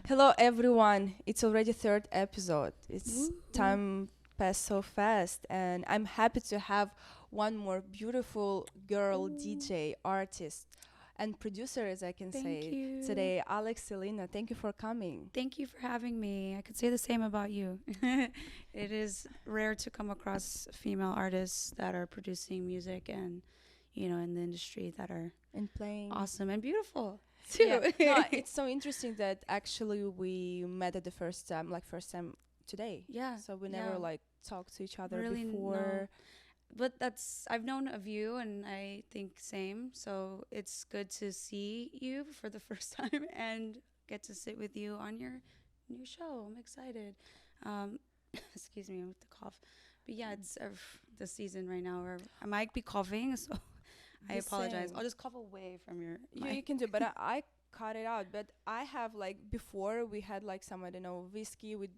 Hello, everyone. It's already third episode. It's Woo. time passed so fast, and I'm happy to have one more beautiful girl Ooh. DJ, artist, and producer, as I can Thank say you. today, Alex Elena. Thank you for coming. Thank you for having me. I could say the same about you. It is rare to come across female artists that are producing music and, in the industry that are And playing. awesome and beautiful Yeah, too. no, it's so interesting that actually we met at the first time today. Yeah. So we yeah. never like talked to each other Really, before. no. But I've known of you and I think same. So it's good to see you for the first time and get to sit with you on your new show. I'm excited. Um, excuse me with the cough. But yeah, it's the season right now where I might be coughing. So I The apologize. same. I'll just cough away from your You mic. can do, but I cut it out. But I have like before we had like some I don't know whiskey with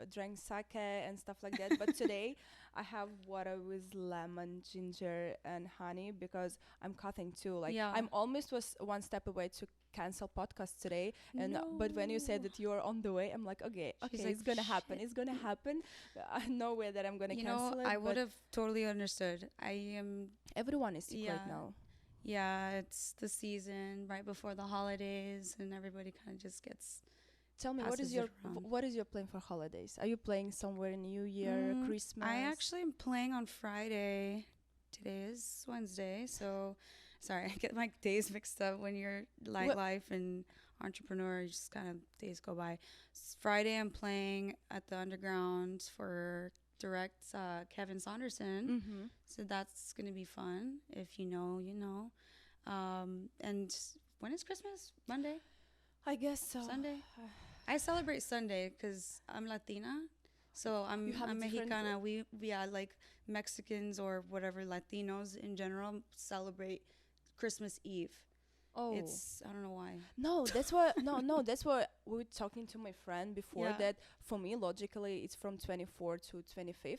drank sake and stuff like that. But today I have water with lemon, ginger, and honey because I'm coughing too. Like Yeah. I'm almost was one step away to cancel podcast today. And but when you said No. that you are on the way, I'm like, okay, She's okay, like, it's gonna happen. "Shit." It's gonna happen. No way that I'm gonna You know, cancel it. I But would have totally understood. I am. everyone is sick right Yeah. now. Yeah, it's the season right before the holidays, and everybody kind of just gets Tell me, passes it around. what is your plan for holidays? Are you playing somewhere in New Year, Christmas? I actually am playing on Friday. Today is Wednesday, so sorry, I get my days mixed up when you're What? life and entrepreneur. You just kind of days go by. Friday, I'm playing at the Underground for direct Kevin Saunderson. Mm-hmm. So that's gonna be fun. If you know, you know. And when is Christmas? Monday, I guess so. Sunday. I celebrate Sunday because I'm Latina. So You have a I'm different Mexicana. We are like Mexicans or whatever Latinos in general celebrate Christmas Eve. Oh. It's I don't know why. No, that's what no, that's what we were talking to my friend before Yeah. that for me logically it's from 24 to 25th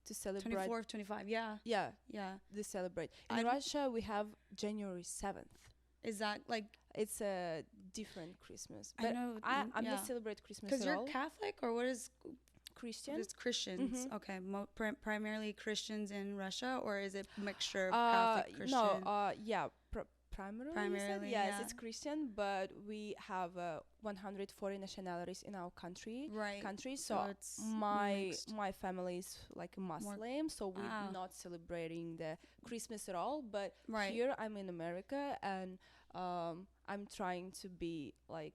to celebrate. 24th, 25. Yeah, Yeah, yeah. to celebrate. In I Russia we have January 7th. Is that like It's a different Christmas. I But know? I'm yeah. not celebrate Christmas Because at you're all. Catholic or what is Christian. it's Christians? Mhm. Okay, primarily Christians in Russia, or is it mixture of Uh, Catholic Christian? no, yeah, primarily, you said? Primarily, Yes, yeah. it's Christian, but we have 140 nationalities in our country. Right. So it's my mixed. my family is like a Muslim, so we're Ah. not celebrating the Christmas at all. But Right. here I'm in America, and I'm trying to be like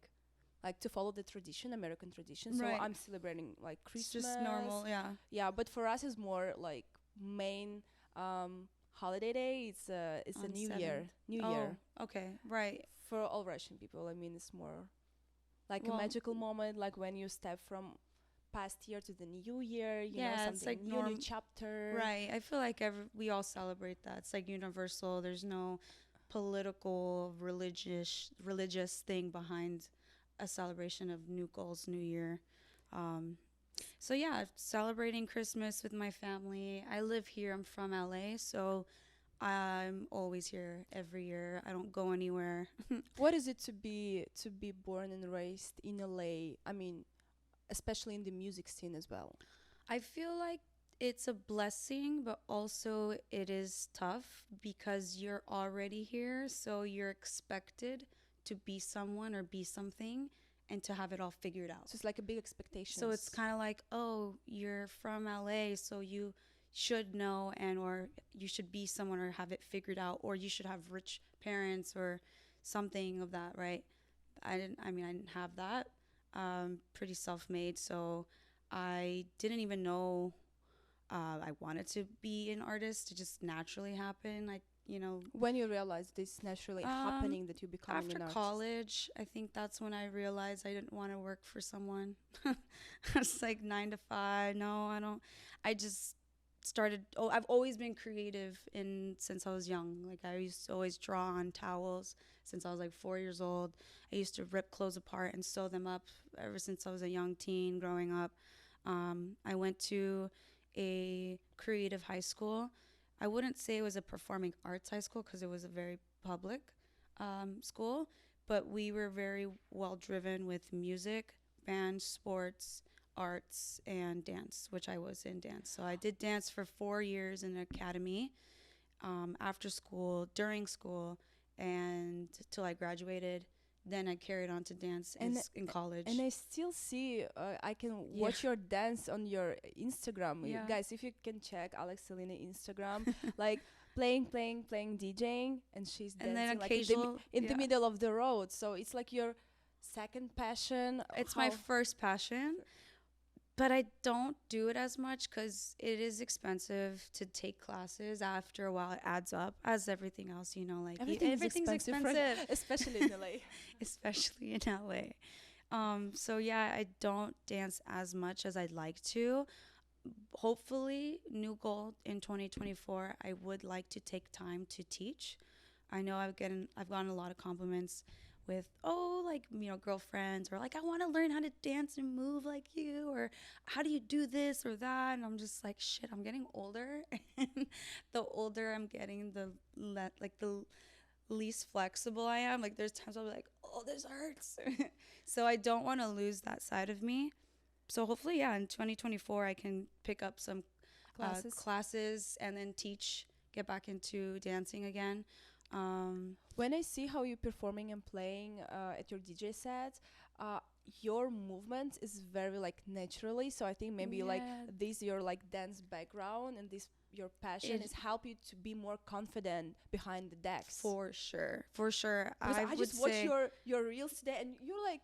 to follow the tradition, American tradition. So Right. I'm celebrating like It's Christmas. just normal, yeah. Yeah, but for us it's more like main holiday day. It's a On New 7th. Year. New Oh, Year okay, right. for all Russian people. I mean, it's more like a Well, magical moment, like when you step from past year to the new year. You know, yeah, it's something like new, new chapter. right. I feel like we all celebrate that. It's like universal. There's no political, religious thing behind a celebration of new goals, new year. Um, so yeah, celebrating Christmas with my family. I live here. I'm from LA, so I'm always here every year. I don't go anywhere. What is it to be born and raised in LA? I mean, especially in the music scene as well. I feel like it's a blessing, but also it is tough because you're already here. So you're expected to be someone or be something and to have it all figured out. So it's like a big expectation. So it's kind of like, oh, you're from LA, so you should know and or you should be someone or have it figured out or you should have rich parents or something of that, right? I didn't have that. Pretty self-made, so I didn't even know I wanted to be an artist. It just naturally happened. Like, when you realize this naturally happening that you become after an artist. college, I think that's when I realized I didn't want to work for someone. It's like 9 to 5. No, I don't. I just started. Oh, I've always been creative since I was young. Like I used to always draw on towels since I was like 4 years old. I used to rip clothes apart and sew them up ever since I was a young teen growing up. I went to a creative high school. I wouldn't say it was a performing arts high school because it was a very public school, but we were very well driven with music, band, sports, arts, and dance, which I was in dance. So I did dance for 4 years in an academy, after school, during school, and till I graduated. Then I carried on to dance in college. And I still see, I can Yeah. watch your dance on your Instagram. Yeah. Guys, if you can check Alex Elena Instagram, like playing, DJing, and she's And dancing then like in occasional, in the yeah. middle of the road. So it's like your second passion. It's my How- first passion, but I don't do it as much because it is expensive to take classes. After a while, it adds up, as everything else, you know. Like everything's everything's expensive, expensive, especially in LA. especially in LA. So yeah, I don't dance as much as I'd like to. Hopefully, new goal in 2024, I would like to take time to teach. I know I've gotten a lot of compliments with, oh, like, you know, girlfriends, or like, I want to learn how to dance and move like you, or how do you do this or that? And I'm just like, shit, I'm getting older. And the older I'm getting, the least flexible I am. Like, there's times I'll be like, oh, this hurts. So I don't want to lose that side of me. So hopefully, yeah, in 2024, I can pick up some classes and then teach, get back into dancing again. When I see how you're performing and playing at your DJ set, your movement is very like naturally. So I think maybe like Yeah. this your like dance background and this your passion is help you to be more confident behind the decks. For sure. Because I just watched your reels today and you're like,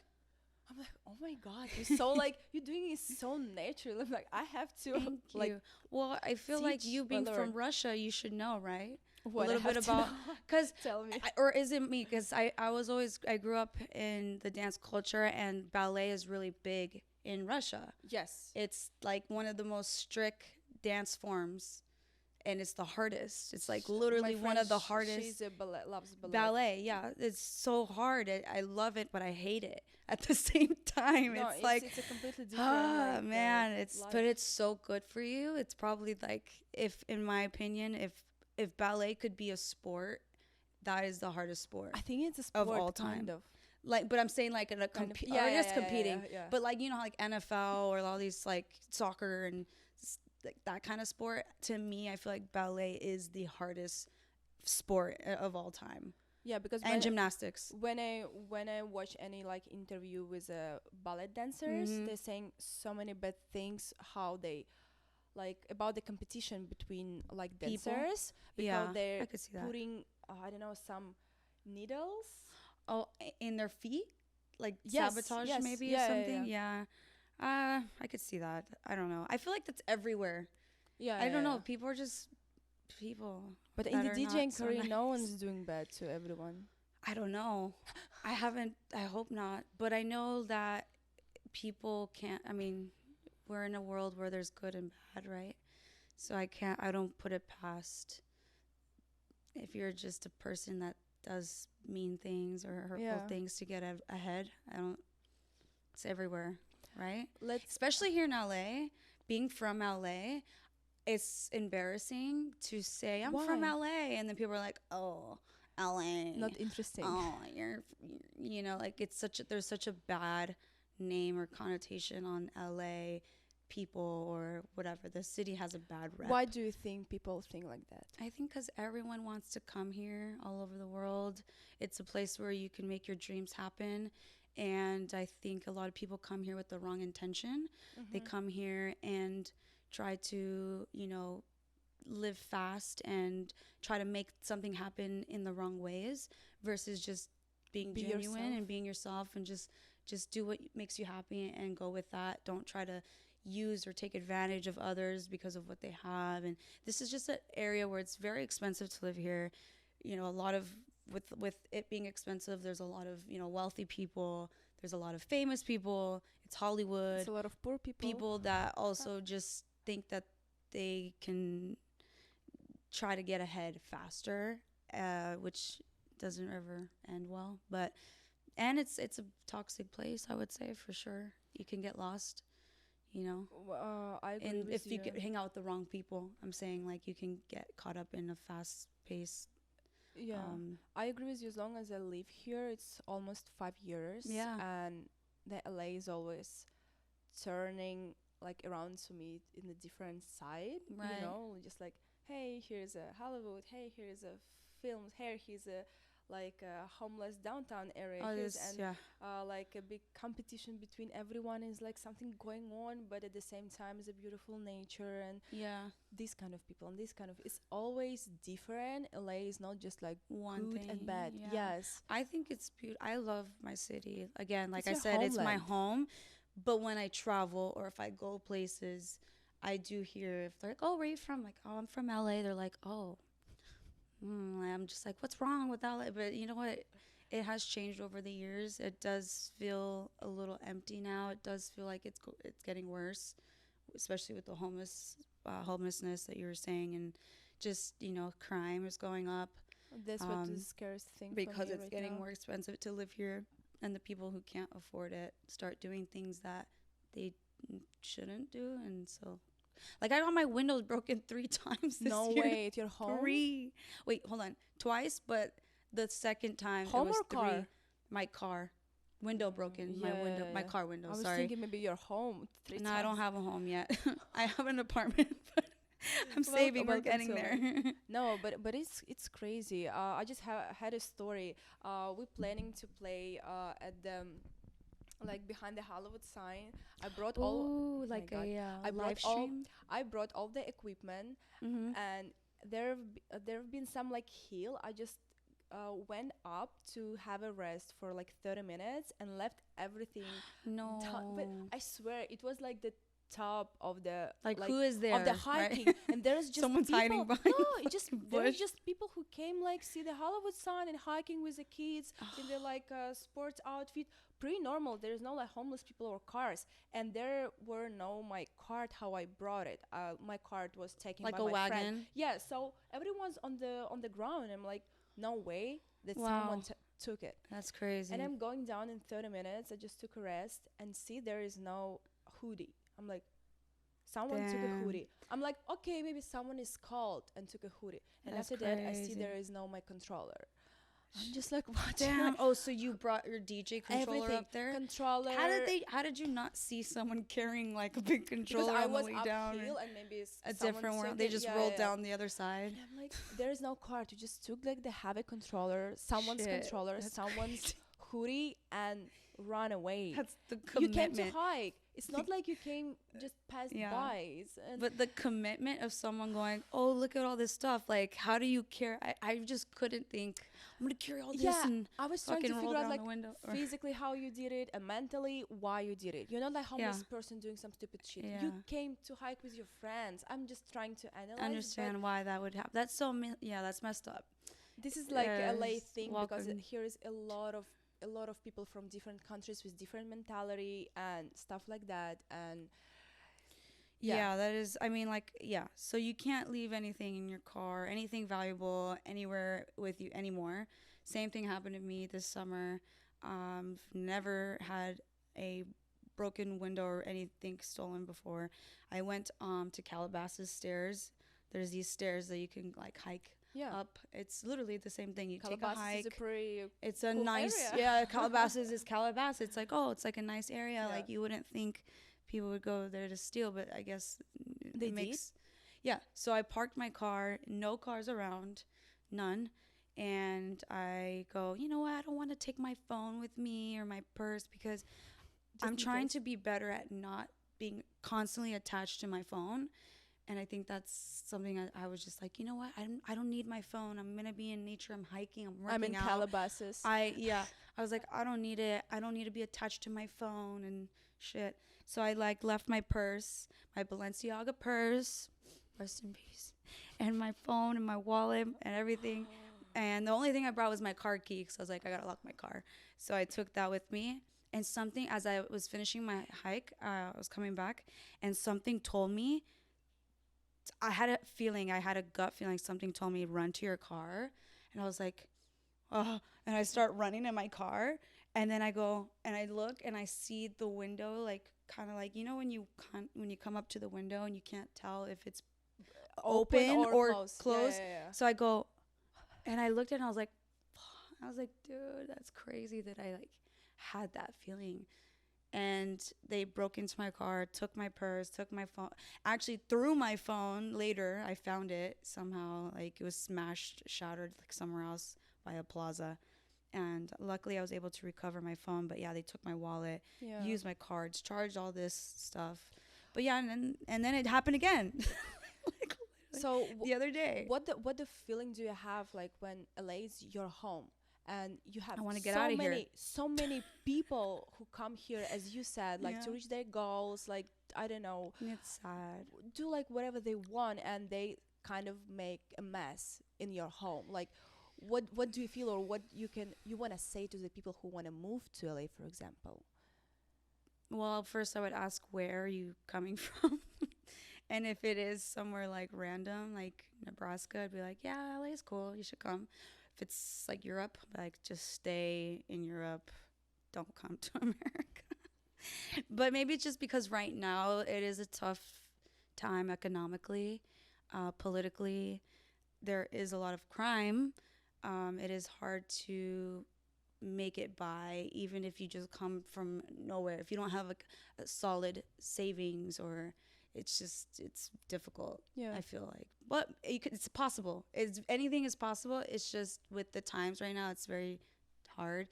I'm like, oh my god, you're so like you're doing it so natural. I'm like, I have to Thank like you. Well, I feel like teach you being or from learn. Russia, you should know, right? what a little bit about, because tell me. or is it me? Because I grew up in the dance culture, and ballet is really big in Russia. Yes. It's like one of the most strict dance forms, and it's the hardest. It's like literally My one friend, of the hardest. She's a ballet, loves ballet. Ballet, yeah, it's so hard. I love it, but I hate it at the same time. No, it's like, it's a completely different. Like, man, it's life. but it's so good for you. It's probably like, if in my opinion, if ballet could be a sport, that is the hardest sport. I think it's a sport of all time. kind of. Like, but I'm saying like in a Kind of- competing, yeah. but like, you know, like NFL or all these like soccer and like that kind of sport. To me, I feel like ballet is the hardest sport of all time. Yeah, because And gymnastics. when I watch any like interview with ballet dancers, Mhm. they're saying so many bad things how they like about the competition between like People? dancers because Yeah, they're I could see that. putting I don't know some needles. Oh, in their feet, like Yes, sabotage yes, maybe yeah, or yeah, something. Yeah. I could see that. I don't know. I feel like that's everywhere. Yeah, I don't know. People are just people. But in that the are DJing not so career, no nice. one's doing bad to everyone. I don't know. I haven't. I hope not. But I know that people can't. I mean, we're in a world where there's good and bad, right? So I don't put it past, if you're just a person that does mean things or hurtful Yeah. things to get ahead. I don't. It's everywhere, right? Let's Especially here in LA. Being from LA, it's embarrassing to say I'm from Why? LA, and then people are like, "Oh, LA, not interesting. oh, you're you know, like there's such a bad name or connotation on LA people or whatever. The city has a bad rep. Why do you think people think like that? I think because everyone wants to come here all over the world. It's a place where you can make your dreams happen. And I think a lot of people come here with the wrong intention. They come here and try to, you know, live fast and try to make something happen in the wrong ways versus just being Be genuine yourself. and being yourself and just do what makes you happy and go with that. Don't try to use or take advantage of others because of what they have. And this is just an area where it's very expensive to live here. You know, a lot of with it being expensive, there's a lot of, you know, wealthy people, there's a lot of famous people, it's Hollywood, It's a lot of poor people. that also just think that they can try to get ahead faster, which doesn't ever end well. But and it's a toxic place, I would say, for sure. You can get lost, you know. I agree And with if you hang out with the wrong people, I'm saying, like, you can get caught up in a fast-paced Yeah, I agree with you. As long as I live here, it's almost 5 years, Yeah. and the LA is always turning like around to me in a different side. You Right. know, just like, hey, here's a Hollywood. Hey, here's a films. Here, here's a like a homeless downtown area. Oh, Here's this, and yeah. like a big competition between everyone is like something going on, but at the same time is a beautiful nature and Yeah. this kind of people and this kind of it's always different. LA is not just like One good thing. and bad. Yeah. Yes, I think it's beautiful. I love my city. Again, like it's I your said, it's my homeland. home. But when I travel or if I go places, I do hear if they're like, "Oh, where are you from?" Like, "Oh, I'm from LA." They're like, "Oh." I'm just like, "What's wrong with LA?" But you know what? It has changed over the years. It does feel a little empty now. It does feel like it's getting worse, especially with the homelessness that you were saying, and just crime is going up That's what the um, scariest thing for because me it's right getting now. more expensive to live here, and the people who can't afford it start doing things that they shouldn't do, and so like I got my windows broken 3 times this No year. way, at your home? Three. Wait, hold on. Twice, but the second time it Home was or three. car? My car window broken. My Yeah, window, yeah, my yeah. car window. I was Sorry. thinking maybe your home three No, times. I don't have a home yet. I have an apartment, but I'm Wel- saving. We're welcome getting to there. LA. No, but it's crazy. I just had a story. We're planning to play at the like behind the Hollywood sign. I brought all. Ooh, My like God, a I brought live all. stream. I brought all the equipment, Mm-hmm. and there've been some like hill. I just went up to have a rest for like 30 minutes and left everything but No. I swear it was like the top of the Like like who is there? of the Right? hiking and there's just Someone's people hiding behind no a it just fucking there's bush. just people who came like see the Hollywood sign and hiking with the kids in their like sports outfit pretty normal. There's no like homeless people or cars and there were no my cart how I brought it. My cart was taken Like by a my friend. wagon. Yeah, so everyone's on the ground and I'm like no way that someone Wow. took it. That's crazy. And I'm going down in 30 minutes. I just took a rest and see there is no hoodie. I'm like, someone took a Damn. hoodie. I'm like, okay, maybe someone is called and took a hoodie. And That's after that, I see crazy. there is no my controller. I'm just like, what? Damn. Oh, so you brought your DJ controller Everything. up there? Controller. How did you not see someone carrying like a big Because controller I on the was way uphill down? and maybe A someone different took world. They it. just Yeah, rolled yeah. down the other side. And I'm like, there is no cart. You just took like the heavy controller, someone's Shit, controller, that's someone's crazy. hoodie, and run away. That's the You came commitment. to hike. It's not like you came just passed Yeah. by. And But the commitment of someone going, "Oh, look at all this stuff." Like, how do you care? I just couldn't think. I'm gonna carry all this yeah, and I was trying to fucking roll figure out down like the window. physically how you did it and mentally why you did it. You're not like homeless person doing some stupid shit. Yeah. You came to hike with your friends. I'm just trying to analyze. Understand why that would happen. That's so yeah, that's messed up. This is like a LA Yes, thing because welcome. here is a lot of people from different countries with different mentality and stuff like that. And Yeah, that is. I mean, like, yeah. So you can't leave anything in your car, anything valuable anywhere with you anymore. Same thing happened to me this summer. Never had a broken window or anything stolen before. I went to Calabasas stairs. There's these stairs that you can like hike yeah, up. It's literally the same thing. You Calabasas take a hike. is a pretty It's a cool nice, area. yeah, Calabasas is Calabasas. It's like, oh, it's like a nice area. Yeah. Like you wouldn't think people would go there to steal, but I guess They it did? makes, yeah. So I parked my car, no cars around, none. And I go, you know what? I don't want to take my phone with me or my purse because I'm in trying case. to be better at not being constantly attached to my phone. And I think that's something I was just like, you know what? I don't need my phone. I'm going to be in nature. I'm hiking. I'm working I'm in out. Calabasas. I was like, I don't need it. I don't need to be attached to my phone and shit. So I like left my purse, my Balenciaga purse, rest in peace, and my phone and my wallet and everything. And the only thing I brought was my car key because I was like, I gotta lock my car. So I took that with me. And something, as I was finishing my hike, I was coming back, and something told me, I had a gut feeling, something told me, run to your car. And I was like, oh, and I start running in my car. And then I go and I look and I see the window, like kind of like, you know, when you come up to the window and you can't tell if it's open or closed. Yeah. So I go, And I looked at it and I was like, dude, that's crazy that I like had that feeling. And they broke into my car, took my purse, took my phone, actually threw my phone. Later I found it somehow, like it was smashed, shattered like somewhere else by a plaza. And luckily I was able to recover my phone. But yeah, they took my wallet, Yeah. used my cards, charged all this stuff. But yeah, and then it happened again. Like, So the other day. what the feeling do you have like when LA is your home and you have I wanna get outta here. so many people who come here, as you said, like to Yeah. reach their goals, like I don't know, It's sad. do like whatever they want, and they kind of make a mess in your home. Like what do you feel, or what you want to say to the people who want to move to LA, for example? Well, first I would ask, where are you coming from? And if it is somewhere like random, like Nebraska, I'd be like, yeah, LA is cool. You should come. If it's like Europe, like just stay in Europe. Don't come to America. But maybe it's just because right now it is a tough time economically, politically. There is a lot of crime. It is hard to make it by, even if you just come from nowhere. If you don't have a solid savings, or it's difficult. Yeah. I feel like, but it's possible. Anything is possible. It's just with the times right now, it's very hard.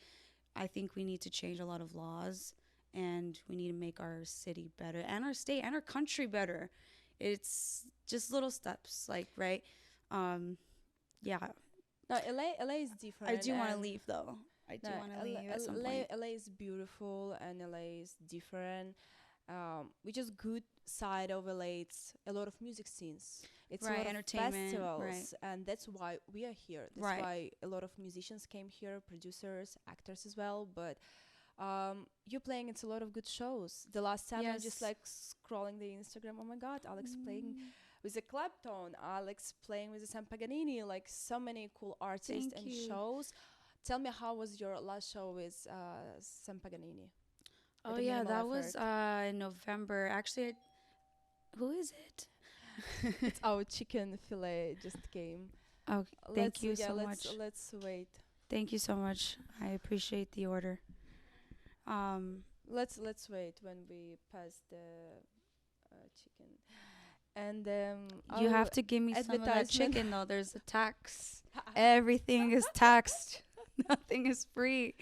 I think we need to change a lot of laws, and we need to make our city better, and our state and our country better. It's just little steps, like, right? Yeah. No, LA is different. I do want to and leave though. I do no, want to leave at some LA, point. LA is beautiful, and LA is different. Which is good side of LA. It's a lot of music scenes. It's a Right, lot of entertainment, festivals, right. and that's why we are here. That's Right. why a lot of musicians came here, producers, actors as well. But you playing, it's a lot of good shows. The last time I just Yes. like scrolling the Instagram. Oh my God, Alex playing with a Clapton, Alex playing with the Sam Paganini, like so many cool artists Thank and you. shows. Tell me, how was your last show with Sam Paganini? Oh the yeah, Minimal that was Effort. in November. Actually, who is it? It's our chicken fillet just came. Oh, thank you so much. Let's wait. Thank you so much. I appreciate the order. Let's wait when we pass the chicken. And You have to give me some of that advertisement. chicken though. There's a tax. Everything is taxed. Nothing is free.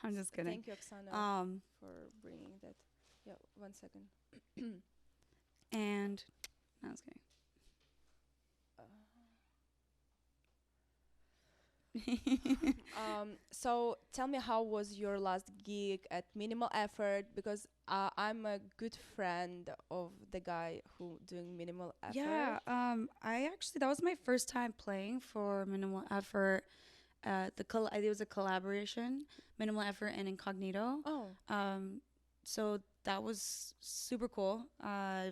I'm just kidding. Thank you, Oksana, Um, for bringing that. Yeah, 1 second. and I was kidding. So tell me, how was your last gig at Minimal Effort? Because I'm a good friend of the guy who doing Minimal Effort. Yeah, I actually, that was my first time playing for Minimal Effort. It was a collaboration, Minimal Effort and Incognito. Oh. So that was super cool. I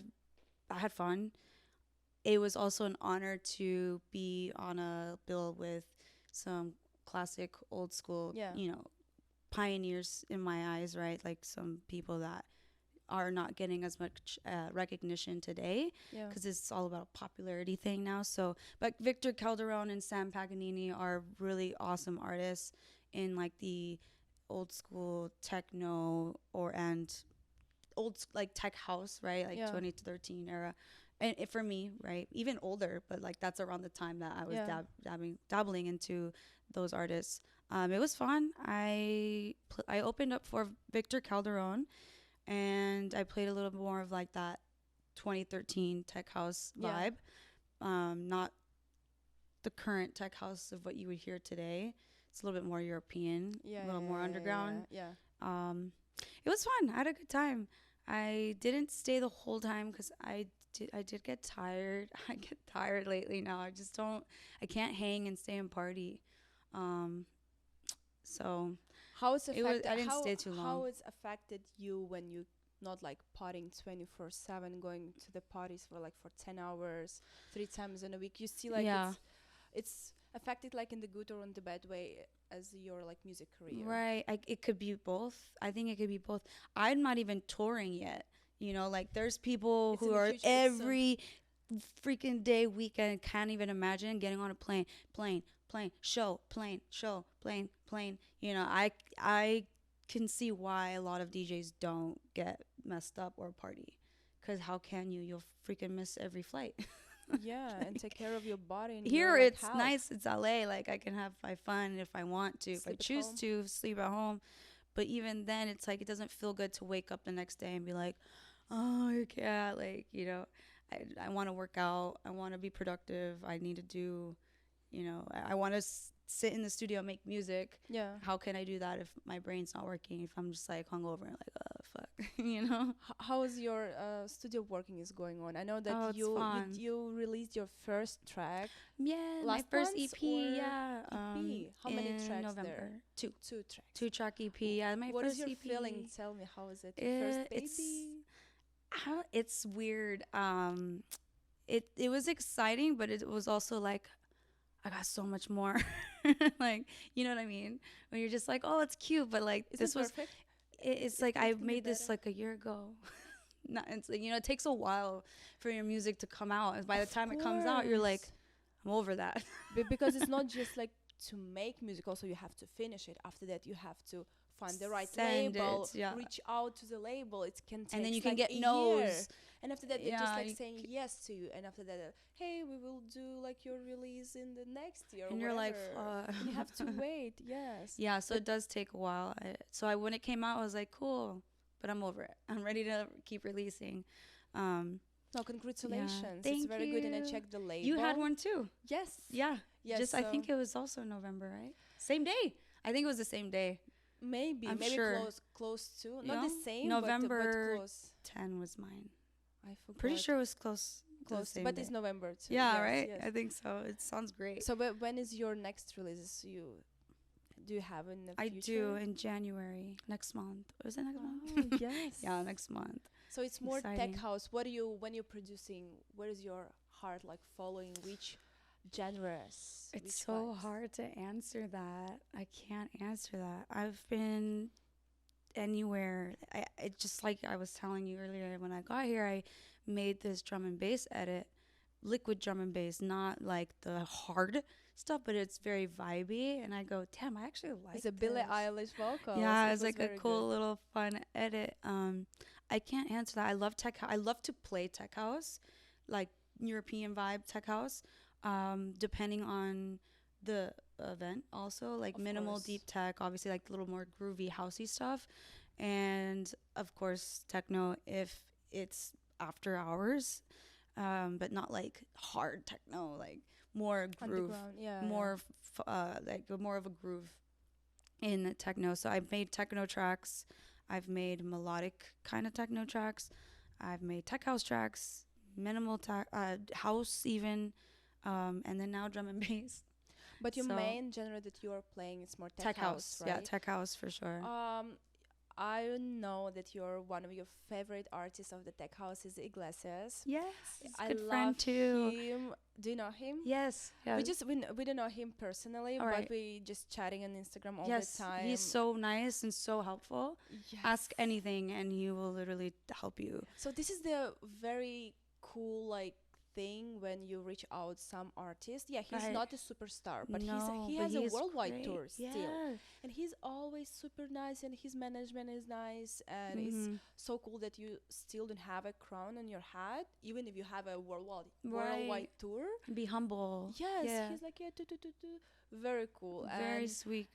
had fun. It was also an honor to be on a bill with some classic old school, Yeah. pioneers in my eyes, right? Like some people that are not getting as much recognition today, Yeah. because it's all about a popularity thing now. So, but Victor Calderon and Sam Paganini are really awesome artists in like the old school techno and like tech house, right? Like Yeah. 2013 era. And for me, right, even older, but like that's around the time that I was Yeah. dabbling into those artists. It was fun. I opened up for Victor Calderon, and I played a little more of like that 2013 tech house Yeah. vibe, not the current tech house of what you would hear today. It's a little bit more European, Yeah. a little more underground. Yeah. It was fun. I had a good time. I didn't stay the whole time because I did get tired. I get tired lately now. I can't hang and stay and party. So How it's affected? I didn't how, stay too long. How it's affected you when you not like partying 24/7, going to the parties for 10 hours, 3 times in a week? You see, like Yeah. it's affected like in the good or in the bad way as your like music career. Right. It could be both. I think it could be both. I'm not even touring yet. Like there's people It's who in the are future, it's every freaking day, weekend. Can't even imagine getting on a plane, show, plane. You know, I can see why a lot of DJs don't get messed up or party. Because how can you? You'll freaking miss every flight. Yeah, and take care of your body and Here your like it's health. nice. It's LA. Like I can have my fun if I want to. If I Sleep at choose home. to sleep at home. But even then, it's like it doesn't feel good to wake up the next day and be like, oh, you can't. Like, you know, I want to work out. I want to be productive. I need to do, you know, I want to sit in the studio and make music. Yeah. How can I do that if my brain's not working? If I'm just like hungover and like, oh, fuck, you know? How is your studio working is going on? I know that Oh, it's fun. you released your first track. Yeah, my Last first month EP, or yeah. EP? How many in tracks November. there? 2. Two tracks. 2-track EP. Yeah, my What first is your EP. feeling? Tell me, how is it? Your first baby? It's weird. It was exciting, but it was also like I got so much more. Like, you know what I mean? When you're just like, oh, it's cute, but like Is this it was. perfect? It's It like I can be made this better. like a year ago. Not, it's like, you know, it takes a while for your music to come out, and by the Of time it comes out, you're like, course. I'm over that. Because it's not just like to make music, also you have to finish it. After that you have to find the right Send label, it, yeah. reach out to the label. It can take And then you can like get a no's. year. And after that they're just Yeah, like you saying yes to you, and after that hey, we will do like your release in the next year, And or you're like, whatever. And you have to wait. Yes. Yeah, so it does take a while. When it came out, I was like, cool, but I'm over it. I'm ready to keep releasing. No, congratulations. It's Thank very good. And I you. checked the label. You had one too. Yes. Yeah. Yes. I think it was also November, right? Same day. I think it was the same day. maybe I'm maybe sure. close to You not know? the same, November but close. 10 was mine. I forgot. Pretty sure it was close. to the Close, same but day. it's November too. Yeah, Yes, right? yes. I think so. It sounds great. So when is your next release? Do you have in the I future? do in January next month. Was it next Oh, month? yes. Yeah, next month. So it's more Exciting. tech house. What do you when you're producing? Where is your heart like following? Which genres? It's which so vibes? hard to answer that. I can't answer that. I've been anywhere. It just like I was telling you earlier, when I got here, I made this drum and bass edit, liquid drum and bass, not like the hard stuff, but it's very vibey. And I go, damn, I actually like It's a Billie this. Eilish vocal. Yeah, so it's it was like a very cool good. little fun edit. I can't answer that. I love tech. I love to play tech house, like European vibe tech house. Depending on the event, also like Of minimal course. deep tech, obviously like a little more groovy housey stuff, and of course techno if it's after hours, but not like hard techno, like more groove, Underground, yeah. more like more of a groove in the techno. So I've made techno tracks, I've made melodic kind of techno tracks, I've made tech house tracks, minimal house even, and then now drum and bass. But your So- main genre that you are playing is more tech, house, right? Yeah, tech house for sure. I know that you're one of your favorite artists of the tech house is Iglesias. Yes, he's a I good love friend too. him. Do you know him? Yes, yeah. We don't know him personally, All but right. we just chatting on Instagram all yes, the time. he's so nice and so helpful. Yes. Ask anything and he will literally help you. So this is the very cool like thing when you reach out some artist. Yeah, he's Right. not a superstar, but No, he but has a he's worldwide great. tour still. Yeah. And he's always super nice, and his management is nice, and it's Mhm. so cool that you still don't have a crown on your head, even if you have a worldwide Right. tour. Be humble. Yes, Yeah. he's like very cool. Very And sweet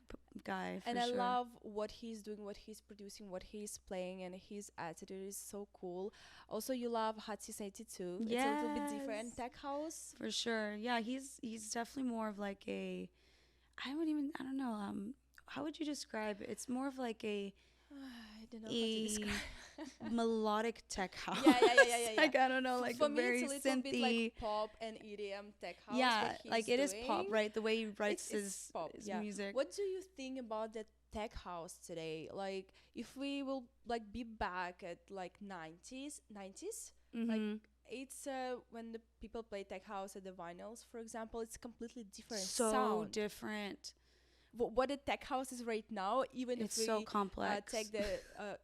guy. For and I sure. love what he's doing, what he's producing, what he's playing, and his attitude is so cool. Also, you love Hatsis 82. It's a little bit different. Yes. Tech house. For sure. Yeah, he's definitely more of like a I don't know, how would you describe it? It's more of like a I don't know how to describe. melodic tech house. Yeah. Like I don't know, like For a me, very it's a little bit synthy. like pop and EDM tech house. Yeah, that he's like it is pop, doing. right? The way he writes It's pop, his yeah. music. What do you think about the tech house today? Like, if we will like be back at like 90s, Mhm. it's when the people play tech house at the vinyls, for example, it's completely different So sound. different. What the tech house is right now, even It's if we so complex. take the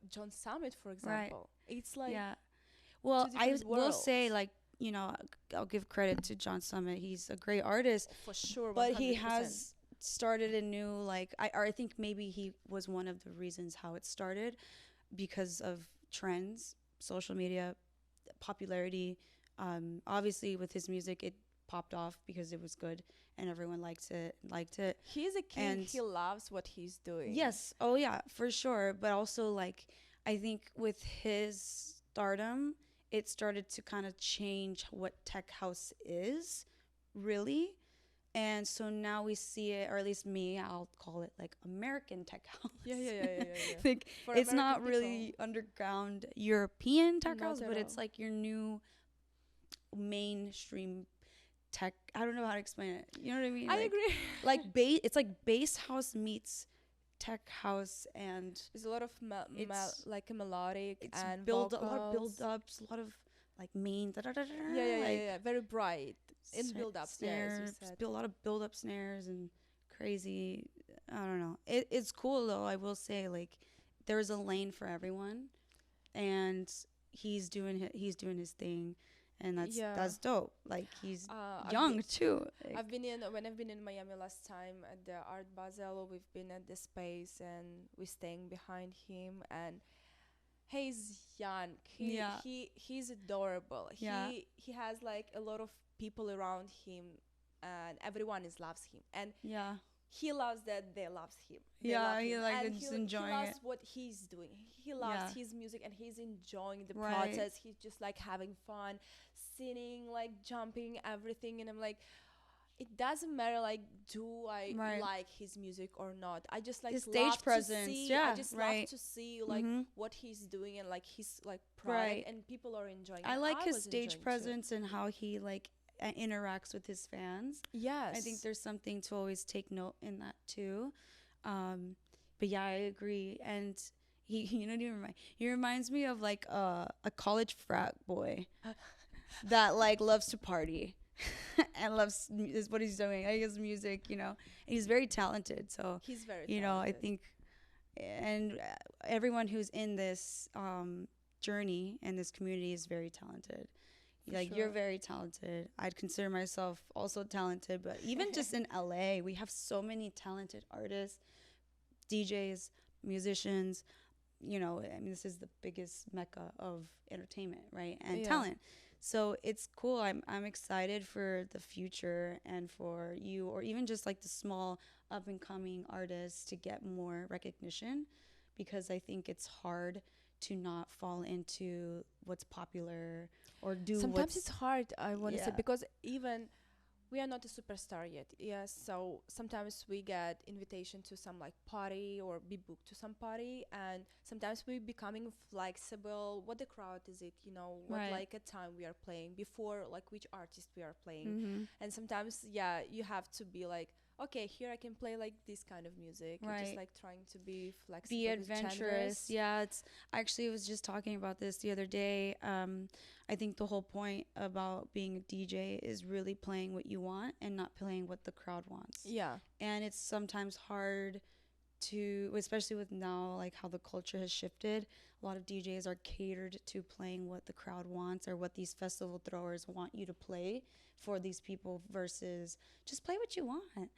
John Summit, for example, it's like yeah. Well, two I different will say worlds. like I'll give credit to John Summit. He's a great artist, For sure, but he 100%. has started a new, like, I think maybe he was one of the reasons how it started, because of trends, social media, popularity. Obviously with his music, it popped off because it was good and everyone liked it. He's a king. And He loves what he's doing. yes, oh yeah, for sure. But also, like, I think with his stardom, it started to kind of change what tech house is, really. And so now we see it, or at least me, I'll call it like American tech house. Yeah. Like, For it's not American really people. underground European tech Not house, at but it's all. like your new mainstream tech. I don't know how to explain it. You know what I mean? I Like, agree. it's like bass house meets tech house, and There's a lot of it's like a melodic it's and a lot of vocals. build-ups, a lot of like main Yeah. Very bright in build ups. Yeah, as you snares, said. a lot of build-up snares and crazy. I don't know. It's cool though. I will say, like, there's a lane for everyone, and he's doing his thing, and Yeah. that's dope. Like, he's I've young been, too. Like, when I've been in Miami last time at the Art Basel, we've been at the space and we're staying behind him, and he's young. Yeah. He's adorable. Yeah. He has like a lot of people around him, and everyone loves him, and yeah. he loves that they loves him. They Yeah, love he him. like And is he enjoying loves it. what he's doing. He loves Yeah. his music and he's enjoying the Right. process. He's just like having fun, singing, like jumping, everything. And I'm like, it doesn't matter, like, do I Right. like his music or not? I just like His love stage to presence, see, yeah, I just love right. to see like Mhm. what he's doing and like his like product, Right. and people are enjoying I it. like his was stage enjoying too. presence and how he like interacts with his fans. Yes. I think there's something to always take note in that too. But yeah, I agree. And he reminds me of like a college frat boy that like loves to party and loves is what he's doing. I guess music, and he's very talented. So He's very I talented. think, and everyone who's in this journey and this community is very talented. For Like, you're sure. very talented. I'd consider myself also talented, but even just in LA, we have so many talented artists, DJs, musicians. I mean, this is the biggest mecca of entertainment, right? And Yeah. talent. So it's cool. I'm excited for the future and for you, or even just like the small up and coming artists, to get more recognition, because I think it's hard to not fall into what's popular or do Sometimes what's it's hard, I want to say, Yeah. because even we are not a superstar yet. Yes, so sometimes we get invitation to some like party or be booked to some party, and sometimes we becoming flexible. What the crowd is it? What Right. like a time we are playing before, like which artist we are playing, Mhm. and sometimes you have to be like, okay, here I can play like this kind of music. You're just Right. like trying to be flexible, Be with adventurous. genres. Yeah, it's actually, I was just talking about this the other day. I think the whole point about being a DJ is really playing what you want and not playing what the crowd wants. Yeah. And it's sometimes hard to, especially with now, like how the culture has shifted. A lot of DJs are catered to playing what the crowd wants, or what these festival throwers want you to play for these people, versus just play what you want.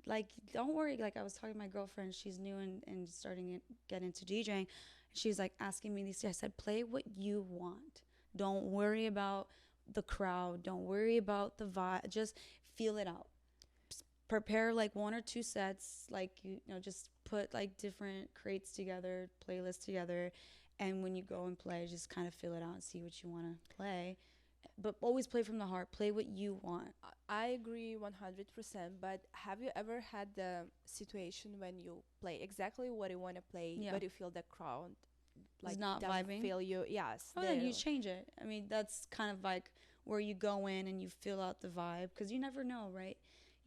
Like, don't worry. Like, I was talking to my girlfriend, she's new and starting to get into DJing. She's like asking me these days. I said, play what you want. Don't worry about the crowd. Don't worry about the vibe. Just feel it out. Prepare like one or two sets, like, just put like different crates together, playlists together, and when you go and play, just kind of feel it out and see what you want to play. But always play from the heart. Play what you want. I agree 100%, but have you ever had the situation when you play exactly what you want to play, Yeah. but you feel the crowd like not doesn't vibing? feel you? Yes. Oh, then you change it. I mean, that's kind of like where you go in and you feel out the vibe, because you never know, right?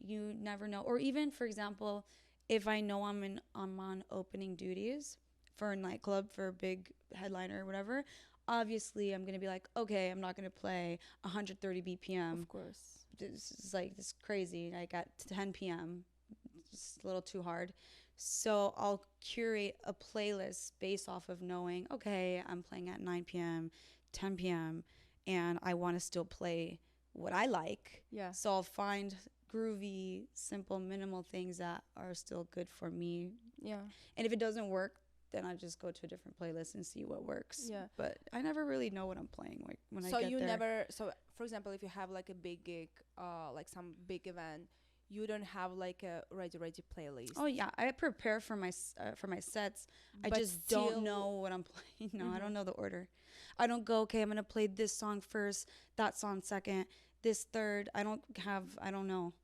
You never know. Or even, for example, if I know I'm on opening duties for a nightclub, for a big headliner or whatever, obviously I'm gonna be like, okay, I'm not gonna play 130 BPM. Of course. This is crazy. Like at 10 p.m. Just a little too hard. So I'll curate a playlist based off of knowing, okay, I'm playing at 9 p.m., 10 p.m., and I want to still play what I like. Yeah. So I'll find groovy, simple, minimal things that are still good for me. Yeah. And if it doesn't work, then I just go to a different playlist and see what works. Yeah. But I never really know what I'm playing like when I So get you there. never. So for example, if you have like a big gig, like some big event, you don't have like a ready playlist. Oh yeah, I prepare for my sets. I But just still- don't know what I'm playing. No, I Mhm. don't know the order. I don't go, okay, I'm going to play this song first, that song second, this third. I don't know.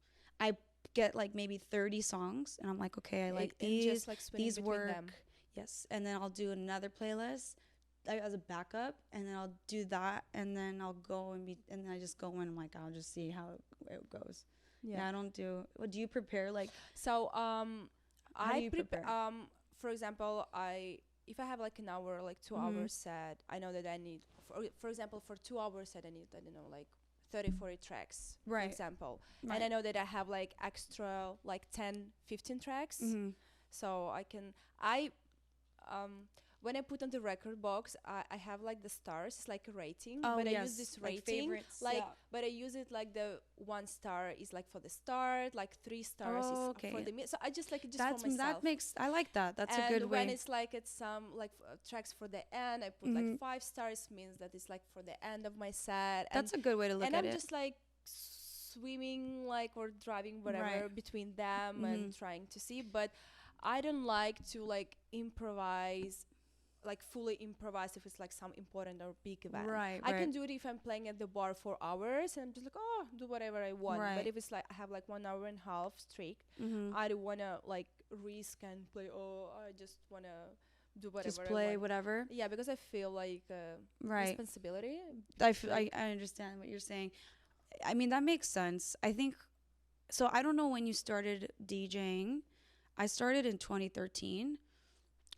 I get like maybe 30 songs and I'm like, okay, I like And these. just like switching These between work. them. Yes. And then I'll do another playlist as a backup, and then I'll do that, and then I'll go and then I just go in. I'm like, I'll just see how it goes. Yeah, I don't do. What do you prepare like? So How do I you prepare? For example, if I have like an hour, like 2 hours set, I know that I need for example, for 2 hours set I need, I don't know, like 30-40 tracks, for Right. example. Right. And I know that I have like extra like 10-15 tracks. So when I put on the record box, I have like the stars. It's like a rating, Oh, but I yes, use this like rating, favorites, like, yeah. but I use it like the 1 star is like for the start, like 3 stars Oh, is okay. for the mid. So I just like it just That's for myself. I like that. That's and a good when way. it's like it's some like tracks for the end, I put like 5 stars, means that it's like for the end of my set. That's a good way to look and at I'm it. just like swimming like or driving whatever Right. between them and trying to see, but I don't like to like improvise, like fully improvise if it's like some important or big event. Right, I can right. do it if I'm playing at the bar for hours and I'm just like, oh, do whatever I want. Right. But if it's like I have like 1 hour and a half strict, I don't wanna like risk and play. Oh, I just wanna do whatever. Just play I want. whatever. Yeah, because I feel like Right. responsibility. I understand what you're saying. I mean, that makes sense. I think so. I don't know when you started DJing. I started in 2013,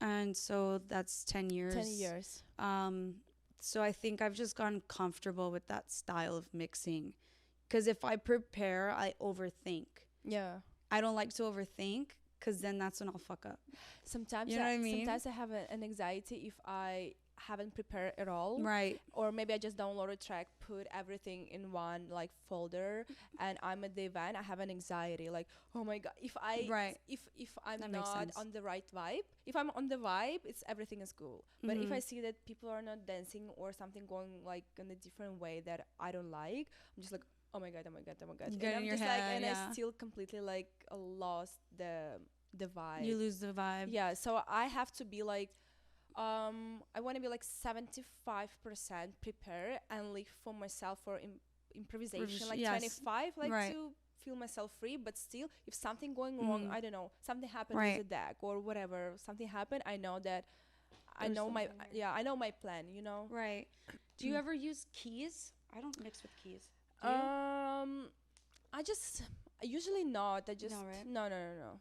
and so that's 10 years. 10 years. So I think I've just gotten comfortable with that style of mixing, because if I prepare, I overthink. Yeah. I don't like to overthink, because then that's when I'll fuck up. Sometimes You know what I mean? Sometimes I have an anxiety if I haven't prepared at all. Right. Or maybe I just download a track, put everything in one like folder, and I'm at the event. I have an anxiety, like, oh my god, if I'm That makes not sense. on the right vibe. If I'm on the vibe, it's everything is cool. But if I see that people are not dancing or something going like in a different way that I don't like, I'm just like, oh my god. You And get I'm in your just like, head, and yeah. I still completely like lost the vibe. You lose the vibe. Yeah, so I have to be like, I want to be like 75% prepared and leave for myself for improvisation, like Yes. 25, like Right. to feel myself free. But still, if something going wrong, I don't know, something happened Right. with the deck or whatever, something happened, I know that I There's know my something there. I know my plan, you know. Right. Do you ever use keys? I don't mix with keys. Do you? I usually not. I just No, right? no.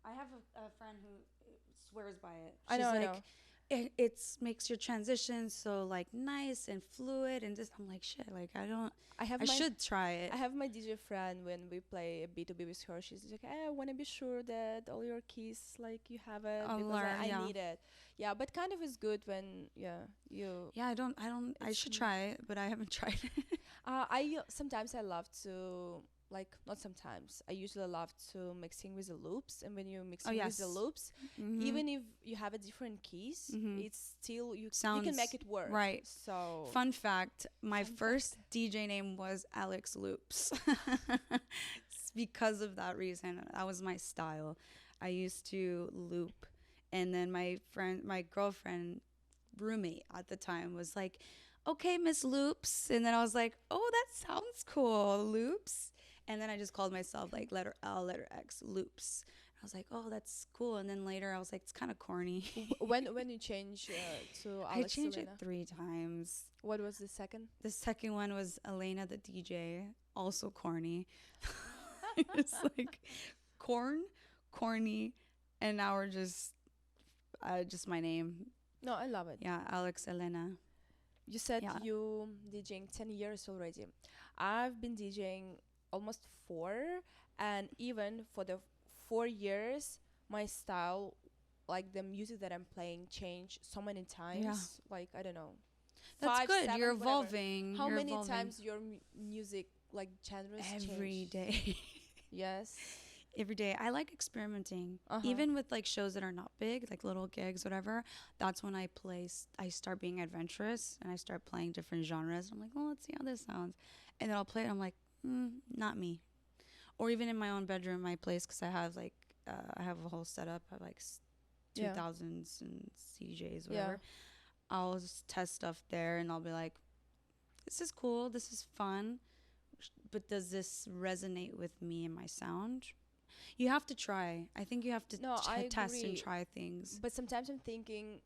I have a friend who swears by it. I She's know, I like, know. It makes your transition so like nice and fluid, and just I'm like, shit, like I should try it. I have my DJ friend when we play B2B with her. She's like, I want to be sure that all your keys, like you have it, I'll because learn, I yeah. need it. Yeah, but kind of is good when you. Yeah, I should try it, but I haven't tried it. Sometimes I love to, like, not sometimes. I usually love to mixing with the loops, and when you mixing with the yes. loops, even if you have a different keys, it's still you can make it work. Right. So Fun fact, my first DJ name was Alex Loops. It's because of that reason. That was my style. I used to loop, and then my girlfriend, roommate at the time, was like, okay, Miss Loops. And then I was like, oh, that sounds cool, Loops. And then I just called myself like letter L, letter X, Loops. I was like, oh, that's cool. And then later I was like, it's kind of corny. when you change to Alex I changed Elena? it 3 times. What was the second? The second one was Elena the DJ, also corny. It's like corny, and now we're just my name. No, I love it. Yeah, Alex Elena. You said Yeah. you DJing 10 years already. I've been DJing almost 4, and even for the 4 years, my style, like the music that I'm playing, changed so many times. Yeah. Like, I don't know. That's five, good. 7, You're whatever. evolving. How You're many evolving. times your music like genres Every change? day. Yes. Every day. I like experimenting. Uh-huh. Even with like shows that are not big, like little gigs, whatever. That's when I start being adventurous and I start playing different genres. I'm like, well, let's see how this sounds. And then I'll play it. I'm like, not me. Or even in my own bedroom, my place, because I have a whole setup. I have like 2000s and CDJs, whatever. Yeah. I'll just test stuff there and I'll be like, this is cool. This is fun. But does this resonate with me and my sound? You have to try. I think you have to No, I test and agree. try things. But sometimes I'm thinking,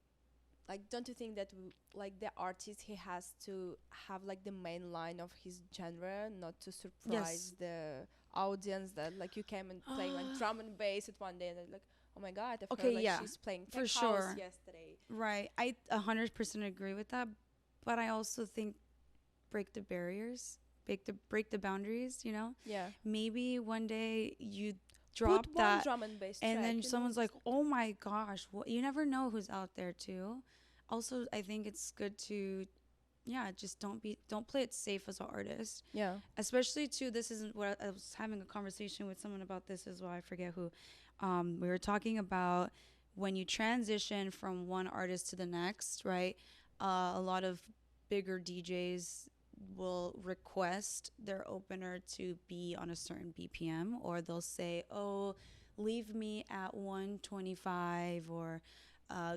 like, don't you think that like the artist, he has to have like the main line of his genre, not to surprise the audience that like you came and play like drum and bass at one day and they're like, oh my god, I felt like she's playing tech for house sure yesterday. Right. I 100% agree with that. But I also think break the barriers, break the boundaries, you know? Yeah. Maybe one day you drop Put that one drum and bass and track, then you someone's know? like, oh my gosh, you never know who's out there too. Also, I think it's good to just don't play it safe as an artist. Yeah. Especially too, this isn't what I was having a conversation with someone about this as well. I forget who. We were talking about when you transition from one artist to the next, right? A lot of bigger DJs will request their opener to be on a certain BPM, or they'll say, oh, leave me at 125, or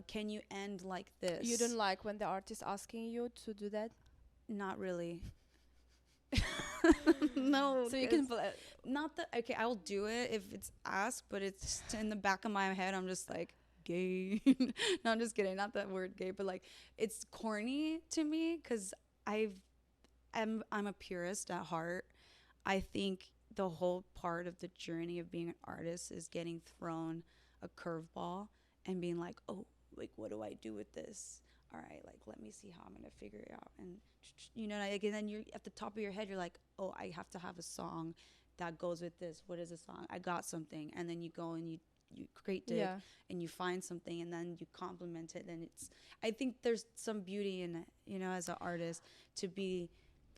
can you end like this? You don't like when the artist asking you to do that? Not really. No. So you can play. Not that, okay, I'll do it if it's asked, but it's in the back of my head. I'm just like, gay. No, I'm just kidding. Not that word gay, but like it's corny to me because I'm a purist at heart. I think the whole part of the journey of being an artist is getting thrown a curveball and being like, oh, like, what do I do with this? All right, like, let me see how I'm going to figure it out. And, you know, like, and then you're at the top of your head, you're like, oh, I have to have a song that goes with this. What is a song? I got something. And then you go and you create it and you find something and then you complement it. And I think there's some beauty in it, you know, as an artist, to be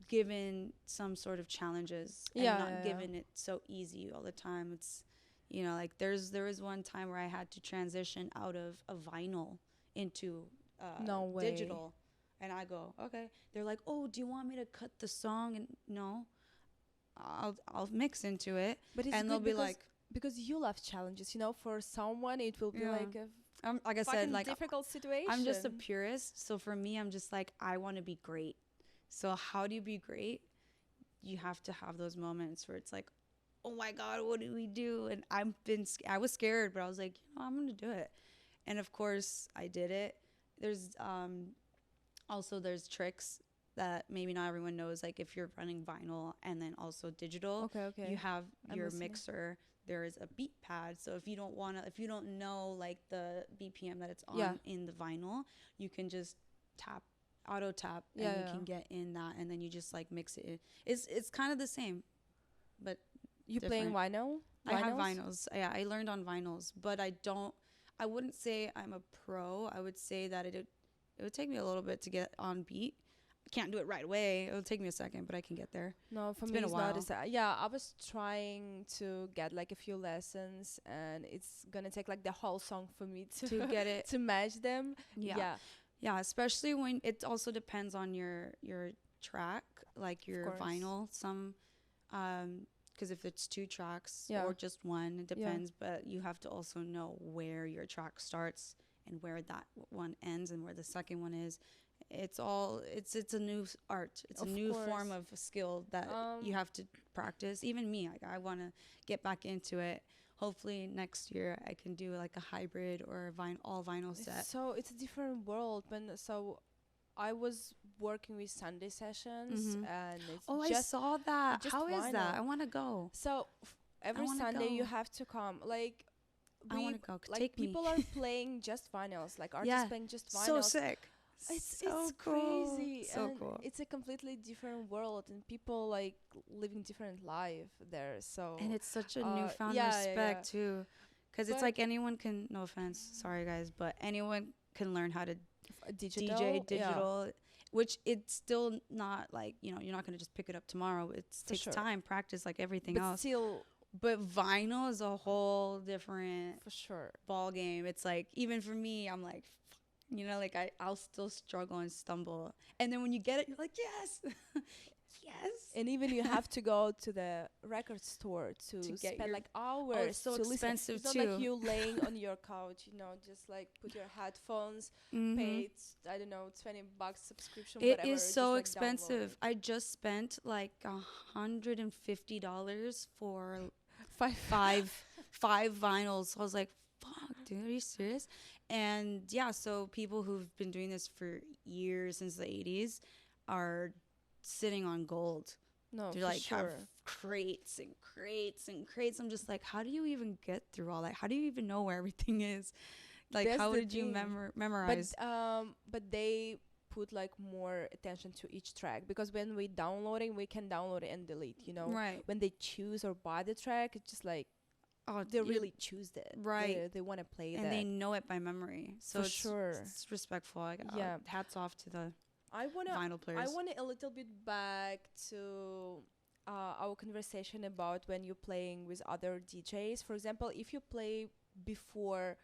given some sort of challenges and not given it so easy all the time. It's, you know, like there was one time where I had to transition out of a vinyl into digital, and I go, okay. They're like, oh, do you want me to cut the song? And no, I'll mix into it. But it's and they'll be like, because you love challenges, you know. For someone it will be like a like I said, like difficult situation. I'm just a purist, so for me, I'm just like, I want to be great. So how do you be great? You have to have those moments where it's like, oh my God, what do we do? And I was scared, but I was like, you know, I'm gonna do it. And of course I did it. There's also there's tricks that maybe not everyone knows. Like if you're running vinyl and then also digital, you have your mixer. There is a beat pad. So if you don't know like the BPM that it's on in the vinyl, you can just auto tap and you can get in that, and then you just like mix it in. It's kind of the same, but you playing vinyl? I have vinyls. Yeah, I learned on vinyls, but I wouldn't say I'm a pro. I would say that it would take me a little bit to get on beat. I can't do it right away. It would take me a second, but I can get there. No, for me it's not I was trying to get like a few lessons, and it's gonna take like the whole song for me to get it to match them. Yeah, especially when it also depends on your track, like your vinyl. Some because if it's 2 tracks or just one, it depends. But you have to also know where your track starts and where that one ends and where the second one is. It's a new art. It's a new form of skill that you have to practice. Even me, I want to get back into it. Hopefully next year I can do like a hybrid or a all vinyl set. So it's a different world. So I was working with Sunday sessions, and it's I saw that. How is vinyl. that? I want to go. So every Sunday you have to come. Like I want to go. Like take people me. are playing just vinyls. Like artists playing just vinyls. So sick. It's cool. crazy. So and cool. It's a completely different world, and people like living different life there. So and it's such a newfound respect too, because it's like anyone can. No offense, sorry guys, but anyone can learn how to DJ digital. which it's still not like, you know, you're not going to just pick it up tomorrow. It takes sure. time, practice, like everything But else. still, But vinyl is a whole different for sure. ball game. It's like, even for me, I'm like, you know, like I'll still struggle and stumble. And then when you get it, you're like, yes, yes. And even you have to go to the record store to get spend your- like hours it's so to listen. expensive It's not too. like you laying on your couch, you know, just like put your headphones, Mhm. pay, I don't know, $20 subscription, It whatever. is just, so like, expensive. download I just spent like $150 for it. five vinyls. I was like, fuck, dude, are you serious? And yeah, so people who've been doing this for years, since the 80s, are sitting on gold. No, They're for like have sure. crates and crates and crates. I'm just like, how do you even get through all that? How do you even know where everything is? Like, That's how the did you thing. memorize? But they put like more attention to each track, because when we downloading, we can download it and delete, you know. Right. When they choose or buy the track, it's just like Oh, they really choose it. Right. They want to play and that. they know it by memory. So For it's, sure. it's respectful. Like, Yeah. hats off to the I wanna vinyl players. I want a little bit back to our conversation about when you're playing with other DJs. For example, if you play before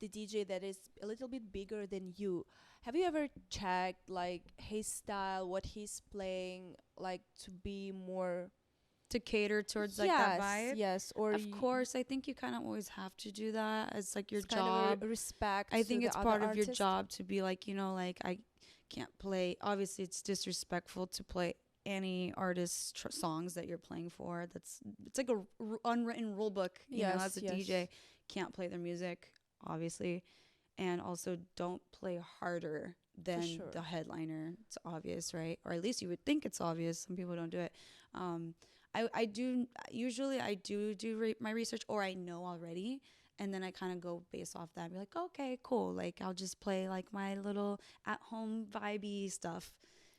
the DJ that is a little bit bigger than you, have you ever checked like his style, what he's playing, like to be more To cater towards like that vibe. Yes, or Of course, I think you kind of always have to do that. It's like your it's kind of job. a respect. I to think the it's other part of your artist. job to be like, you know, like I can't play. Obviously, it's disrespectful to play any artist's songs that you're playing for. It's like a unwritten rule book. You know, as a DJ, can't play their music, obviously, and also don't play harder than sure. the headliner. It's obvious, right? Or at least you would think it's obvious. Some people don't do it. I do usually my research, or I know already, and then I kind of go based off that and be like, okay, cool, like I'll just play like my little at home vibey stuff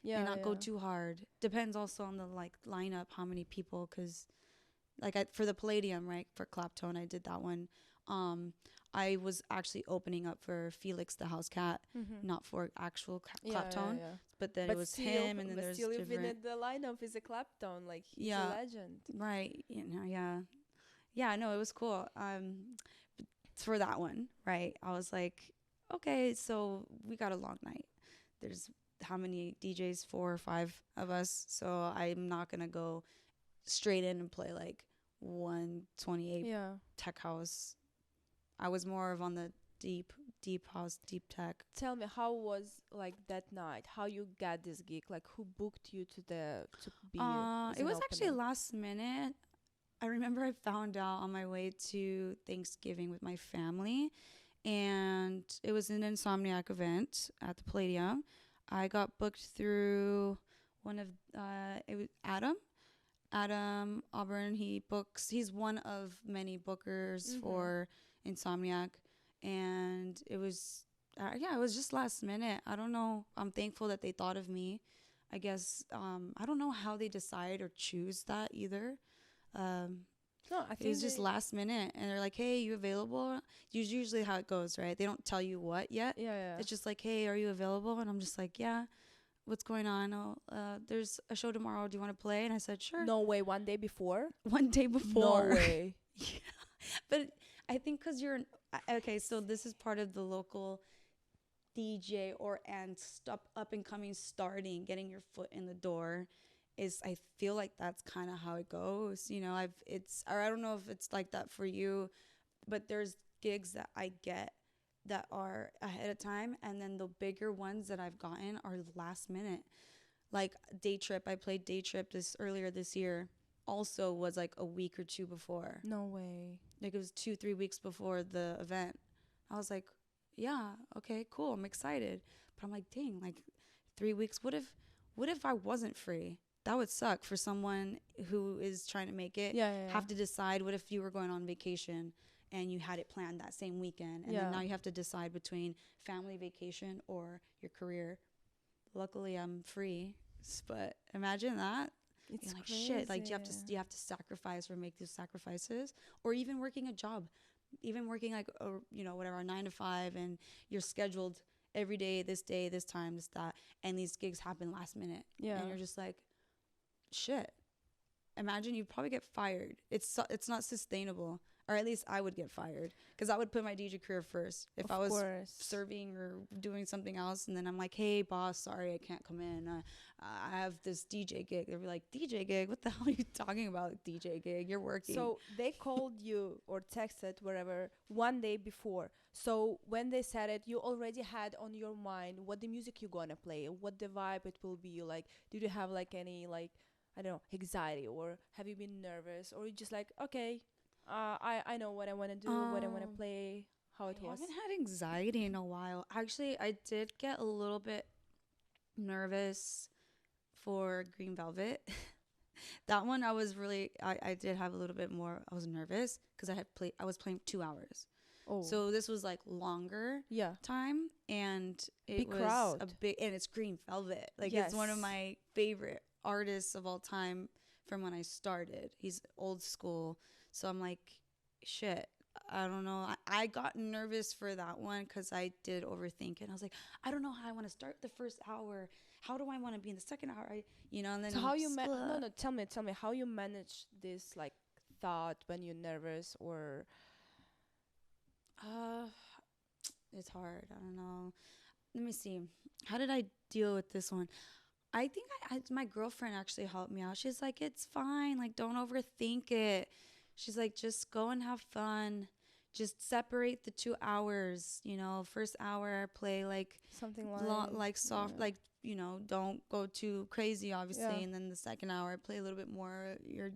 and not go too hard. Depends also on the like lineup, how many people, because like for the Palladium, right, for Claptone, I did that one. I was actually opening up for Felix the House Cat, not for actual Claptone. But then it was him, and then there's still different. even in the lineup is a Claptone, like he's a legend. Right. You know, yeah, no, it was cool. For that one, right, I was like, okay, so we got a long night. There's how many DJs? 4 or 5 of us. So I'm not gonna go straight in and play like 128 tech house. I was more of on the deep house, deep tech. Tell me, how was like that night? How you got this gig? Like, who booked you to be? It was actually last minute. I remember I found out on my way to Thanksgiving with my family, and it was an Insomniac event at the Palladium. I got booked through one of it was Adam Auburn. He's one of many bookers for Insomniac, and it was it was just last minute. I don't know. I'm thankful that they thought of me. I guess I don't know how they decide or choose that either. No, I think it was just last minute, and they're like, "Hey, you available?" Usually how it goes, right? They don't tell you what yet. Yeah. It's just like, "Hey, are you available?" And I'm just like, "Yeah." What's going on? Oh, there's a show tomorrow. Do you want to play? And I said, sure. No way. One day before? One day before. No way. Yeah. But I think because you're okay, so this is part of the local DJ and up and coming, starting, getting your foot in the door. I feel like that's kind of how it goes. You know, I don't know if it's like that for you, but there's gigs that I get that are ahead of time, and then the bigger ones that I've gotten are last minute. Like Day Trip, I played Day Trip earlier this year, also was like a week or two before. No way. Like it was 2-3 weeks before the event. I was like, yeah, okay, cool, I'm excited. But I'm like, dang, like 3 weeks, what if I wasn't free? That would suck for someone who is trying to make it. Have to decide, what if you were going on vacation and you had it planned that same weekend, and then now you have to decide between family vacation or your career. Luckily, I'm free, but imagine that. It's like crazy. shit. Like you have to sacrifice or make these sacrifices, or even working a job, even working like a 9 to 5, and you're scheduled every day, this time, this, that. And these gigs happen last minute. Yeah. And you're just like, shit. Imagine you'd probably get fired. It's not sustainable. Or at least I would get fired. Because I would put my DJ career first. If I was serving or doing something else, and then I'm like, hey, boss, sorry, I can't come in. I have this DJ gig. They'd be like, DJ gig? What the hell are you talking about, DJ gig? You're working. So they called you or texted, wherever, one day before. So when they said it, you already had on your mind what the music you're going to play, what the vibe it will be. Like, did you have like any, like, I don't know, anxiety, or have you been nervous, or you just like, okay, I know what I want to do, what I want to play, how it was? I haven't had anxiety in a while. Actually, I did get a little bit nervous for Green Velvet. That one I was really, I did have a little bit more. I was nervous because I was playing 2 hours. Oh. So this was like longer time, and it big was crowd. and it's Green Velvet. Like, Yes. it's one of my favorite artists of all time from when I started. He's old school. So I'm like, shit, I don't know. I got nervous for that one because I did overthink it. I was like, I don't know how I want to start the first hour. How do I want to be in the second hour? And then so how you tell me how you manage this like thought when you're nervous, or it's hard. I don't know. Let me see. How did I deal with this one? I think my girlfriend actually helped me out. She's like, it's fine. Like, don't overthink it. She's like, just go and have fun. Just separate the 2 hours. First hour play like something like soft, like, don't go too crazy, obviously. Yeah. And then the second hour play a little bit more your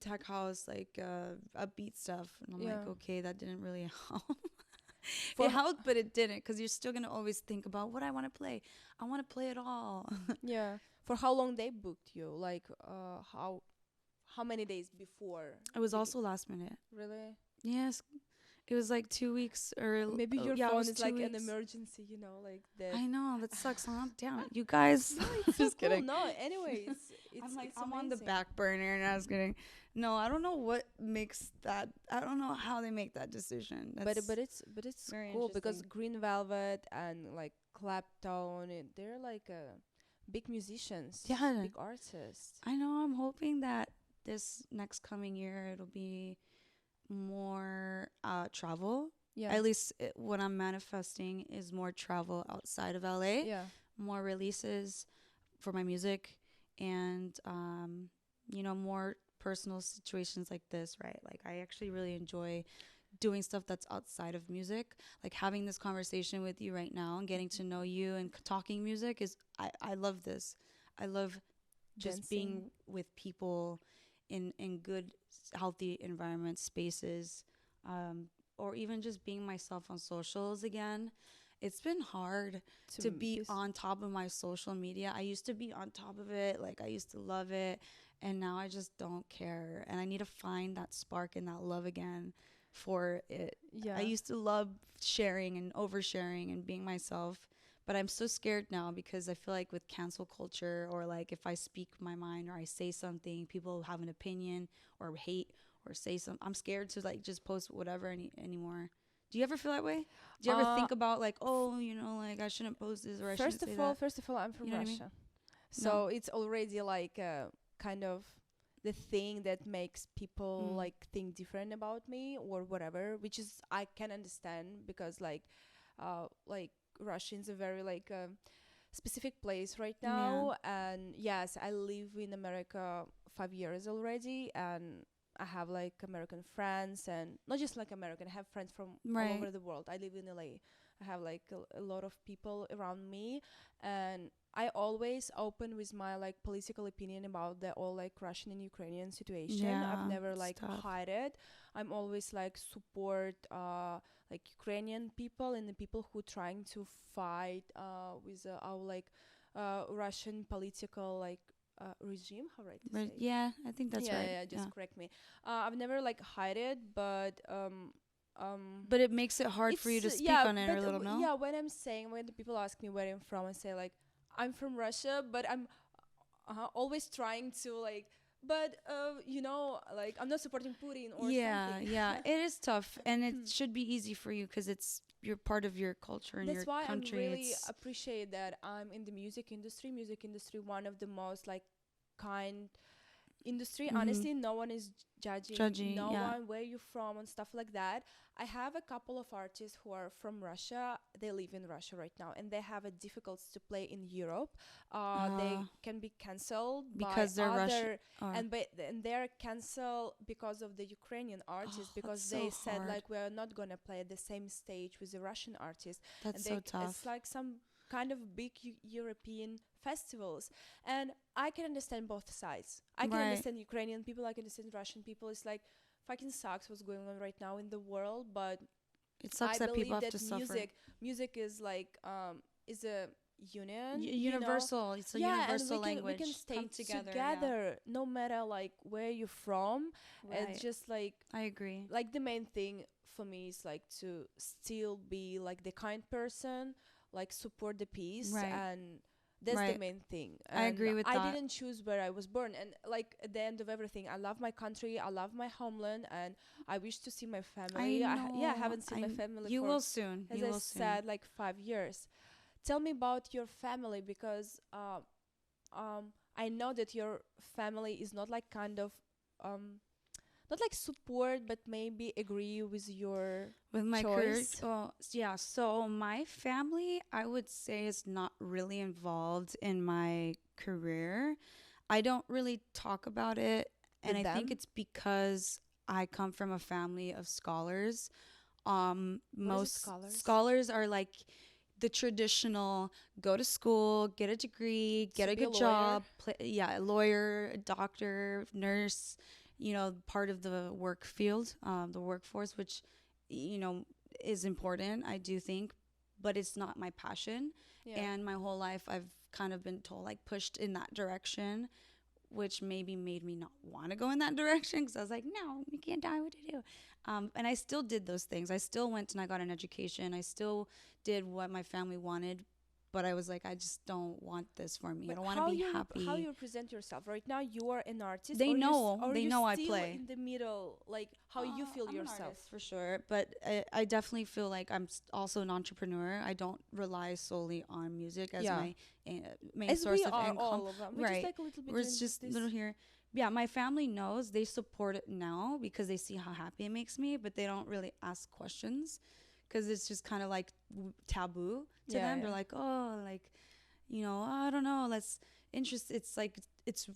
tech house, like upbeat stuff. And I'm like, okay, that didn't really help. It helped, but it didn't, because you're still gonna always think about what I want to play. I want to play it all. Yeah. For how long they booked you? Like, how many days before? It was also last minute. Really? Yes. It was like 2 weeks, or maybe your phone is like weeks. an emergency, like that. I know, that sucks. Damn it, you guys. No, it's just cool. kidding. No, anyways, I'm on the back burner, and I was kidding. No, I don't know what makes that. I don't know how they make that decision. But it's cool, because Green Velvet and like Clapton, they're like big musicians, big artists. I know. I'm hoping that this next coming year it'll be more travel. Yeah. At least what I'm manifesting is more travel outside of LA. Yeah. More releases for my music, and more personal situations like this, right? Like, I actually really enjoy doing stuff that's outside of music. Like, having this conversation with you right now and getting to know you and talking music is, I love this. I love just being with people in good, healthy environments, spaces, or even just being myself on socials again. It's been hard to be on top of my social media. I used to be on top of it. Like, I used to love it. And now I just don't care. And I need to find that spark and that love again for it. Yeah. I used to love sharing and oversharing and being myself. But I'm so scared now, because I feel like with cancel culture, or like if I speak my mind or I say something, people have an opinion or hate or say something. I'm scared to like just post whatever anymore. Do you ever feel that way? Do you ever think about like, like I shouldn't post this, or I shouldn't say that? First of all, I'm from Russia. So it's already like kind of the thing that makes people like think different about me or whatever, which is I can understand, because like Russians are very like specific place right now. And yes, I live in America 5 years already, and I have like American friends, and not just like American, I have friends from all over the world. I live in LA. I have like a lot of people around me, and I always open with my like political opinion about the all like Russian and Ukrainian situation. I've never like hide it. I'm always like support like Ukrainian people and the people who trying to fight with our like Russian political like regime. How right to say? Yeah, I think that's right. Yeah, just correct me. I've never like hide it, but it makes it hard for you to speak on it a little, no? Yeah, when the people ask me where I'm from, I say like I'm from Russia, but I'm always trying to like But like I'm not supporting Putin or Yeah, something. yeah, it is tough, and it should be easy for you because it's you're part of your culture and That's your why I'm country. really It's appreciate that I'm in the music industry. Music industry, one of the most like kind industry. mm-hmm. Honestly, no one is judging Judging. no Yeah. one where you from and stuff like that. I have a couple of artists who are from Russia. They live in Russia right now, and they have a difficulty to play in Europe. They Uh, can be cancelled by because they're Russian. other, Or and they're cancelled because of the Ukrainian artists, oh, that's because so they said hard. like we're not gonna play at the same stage with the Russian artists. That's And so it's tough. like some kind of big European festivals. And I can understand both sides. I can Right. understand Ukrainian people, I can understand Russian people. It's like fucking sucks what's going on right now in the world, but It I sucks that people believe have that to suffer. music is like is a union, Universal. It's a yeah, and universal we can language. stay Come together. together no matter like where you're from. Yeah. It's just I agree. like the main thing for me is like to still be like the kind person, like support the peace, Right. and that's the Right. main thing. I And agree with I that. didn't choose where I was born, and like at the end of everything, I love my country, I love my homeland, and I wish to see my family. I haven't seen my family You for, will soon. as You I will soon. said, like 5 years. Tell me about your family, because I know that your family is not like kind of um not like support, but maybe agree with your With my career, choice. yeah. So my family, I would say, is not really involved in my career. I don't really talk about it, and With I think them. it's because I come from a family of scholars. What is it, Most scholars? scholars are like the traditional go to school, get a degree, get To a be a good lawyer. job, yeah, a lawyer, a doctor, nurse, part of the work field, the workforce, which, you know, is important, I do think, but it's not my passion. Yeah. And my whole life, I've kind of been told, like, pushed in that direction, which maybe made me not want to go in that direction because I was like, no, you can't tell me what to do. And I still did those things. I still went and I got an education. I still did what my family wanted, but I was like, I just don't want this for me. I But don't want to be happy. how you present yourself right now? You are an artist. They or know. or They you know I still play. in the middle, like how you feel I'm an yourself. artist for sure, but I definitely feel like I'm also an entrepreneur. I don't rely solely on music as Yeah. my main As source we of are income. all of them. We Right. just like a little bit We're doing just this. little here. Yeah, my family knows. They support it now because they see how happy it makes me, but they don't really ask questions because it's just kind of like taboo to Yeah, them. yeah. They're like, oh, like, I don't know. Let's interest. It's like it's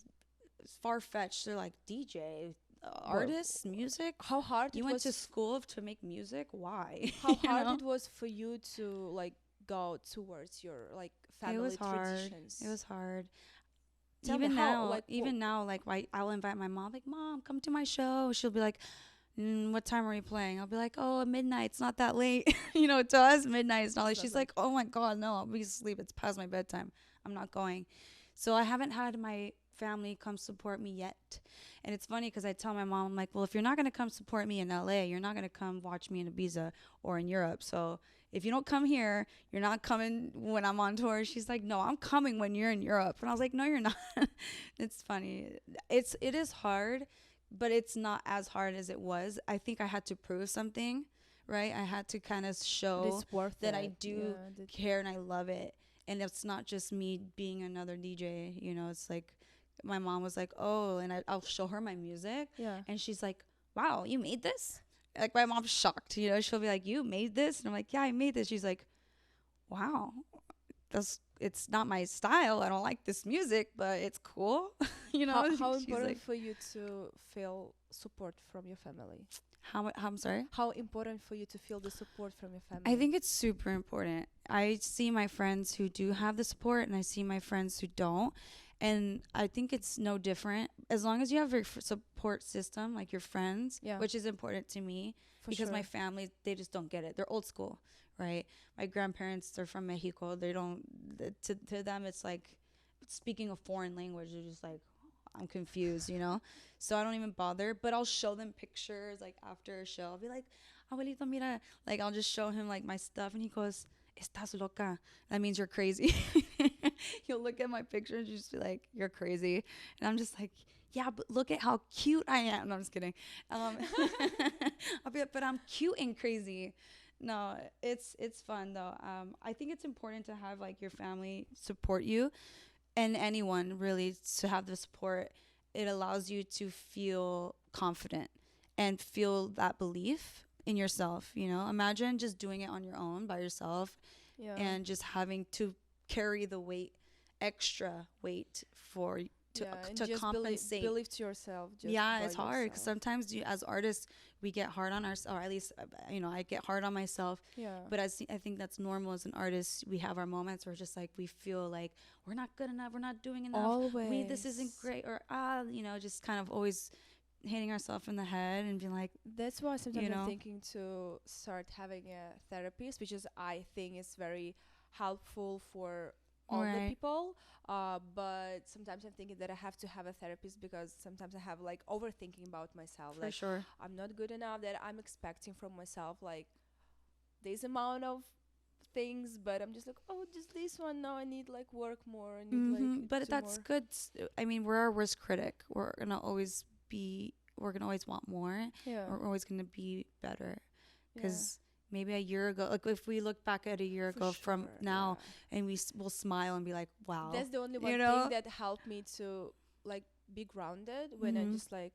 far fetched. They're like DJ, artists, music. How hard You it went was to school to make music. Why? how You hard know? it was for you to like go towards your like It family was hard. traditions. It was hard. Tell me Even how, now, like, even now, like I'll invite my mom. Like, Mom, come to my show. She'll be like, what time are you playing? I'll be like, oh, at midnight. It's not that late. To us, midnight is not late. It's not She's late. like, oh my God, no, I'll be asleep. It's past my bedtime. I'm not going. So I haven't had my family come support me yet. And it's funny because I tell my mom, I'm like, well, if you're not going to come support me in LA, you're not going to come watch me in Ibiza or in Europe. So if you don't come here, you're not coming when I'm on tour. She's like, no, I'm coming when you're in Europe. And I was like, no, you're not. It's funny. It is hard, but it's not as hard as it was. I think I had to prove something, right? I had to kind of But show it's worth that I it. do Yeah, care and I love it. And it's not just me being another DJ, it's like my mom was like, oh, and I'll show her my music. yeah. And she's like, wow, you made this? Like, my mom's shocked, she'll be like, you made this? And I'm like, yeah, I made this. She's like, wow, it's not my style. I don't like this music, but it's cool. How She's important like, for you to feel support from your family? how I'm sorry? How important for you to feel the support from your family? I think it's super important. I see my friends who do have the support, and I see my friends who don't. And I think it's no different. As long as you have your support system, like your friends, Yeah. which is important to me, For because my sure. family, they just don't get it. They're old school, right? My grandparents, they're from Mexico. They don't, to them, it's like speaking a foreign language. They're just like, I'm confused. So I don't even bother, but I'll show them pictures like after a show. I'll be like, abuelito, mira, like I'll just show him like my stuff, and he goes, estás loca. That means you're crazy. He'll look at my picture and just be like, you're crazy. And I'm just like, yeah, but look at how cute I am. No, I'm just kidding. I'll be like, but I'm cute and crazy. No, it's fun though. I think it's important to have like your family support you, and anyone really to have the support. It allows you to feel confident and feel that belief in yourself. You know, imagine just doing it on your own by yourself, Yeah. and just having to carry the weight, extra weight for And to just compensate. believe to yourself. Just Yeah, by it's hard because yourself. sometimes as artists we get hard on ourselves, or at least I get hard on myself. Yeah. But I think that's normal as an artist. We have our moments where just like we feel like we're not good enough, we're not doing enough. Always. This isn't great, or just kind of always hitting ourselves in the head and being like, That's why sometimes you know. I'm thinking to start having a therapist, which is I think is very helpful for all the Right. people. But sometimes I'm thinking that I have to have a therapist because sometimes I have like overthinking about myself. For Like sure. I'm not good enough, that I'm expecting from myself like this amount of things, but I'm just like, oh, just this one. Now I need like work more. I need like But do that's more. good. I mean, we're our worst critic. We're gonna always want more. Yeah. We're always gonna be better. Yeah. Because maybe a year ago, like if we look back at a year For ago from sure, now, yeah. and we'll smile and be like, wow. That's the only one You thing know? that helped me to like be grounded when I'm Mhm. just like,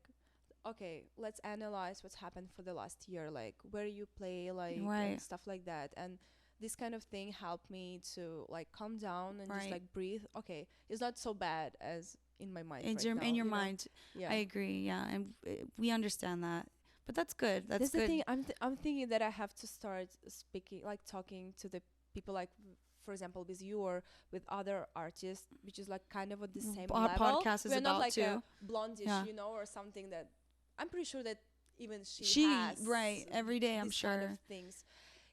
okay, let's analyze what's happened for the last year, like where you play, like Right. and stuff like that. And this kind of thing helped me to like calm down and just Right. like breathe. Okay, it's not so bad as in my mind. It's right now, in your you know? mind. Yeah. I agree. Yeah, and we understand that. But that's good. That's That's the good. thing. I'm thinking that I have to start speaking, like talking to the people, like for example, with you or with other artists, which is like kind of at the same Our level. podcast is We're not about like to. a blondish, Yeah. you know, or something that I'm pretty sure that even She has right every day. I'm these kind sure. of things.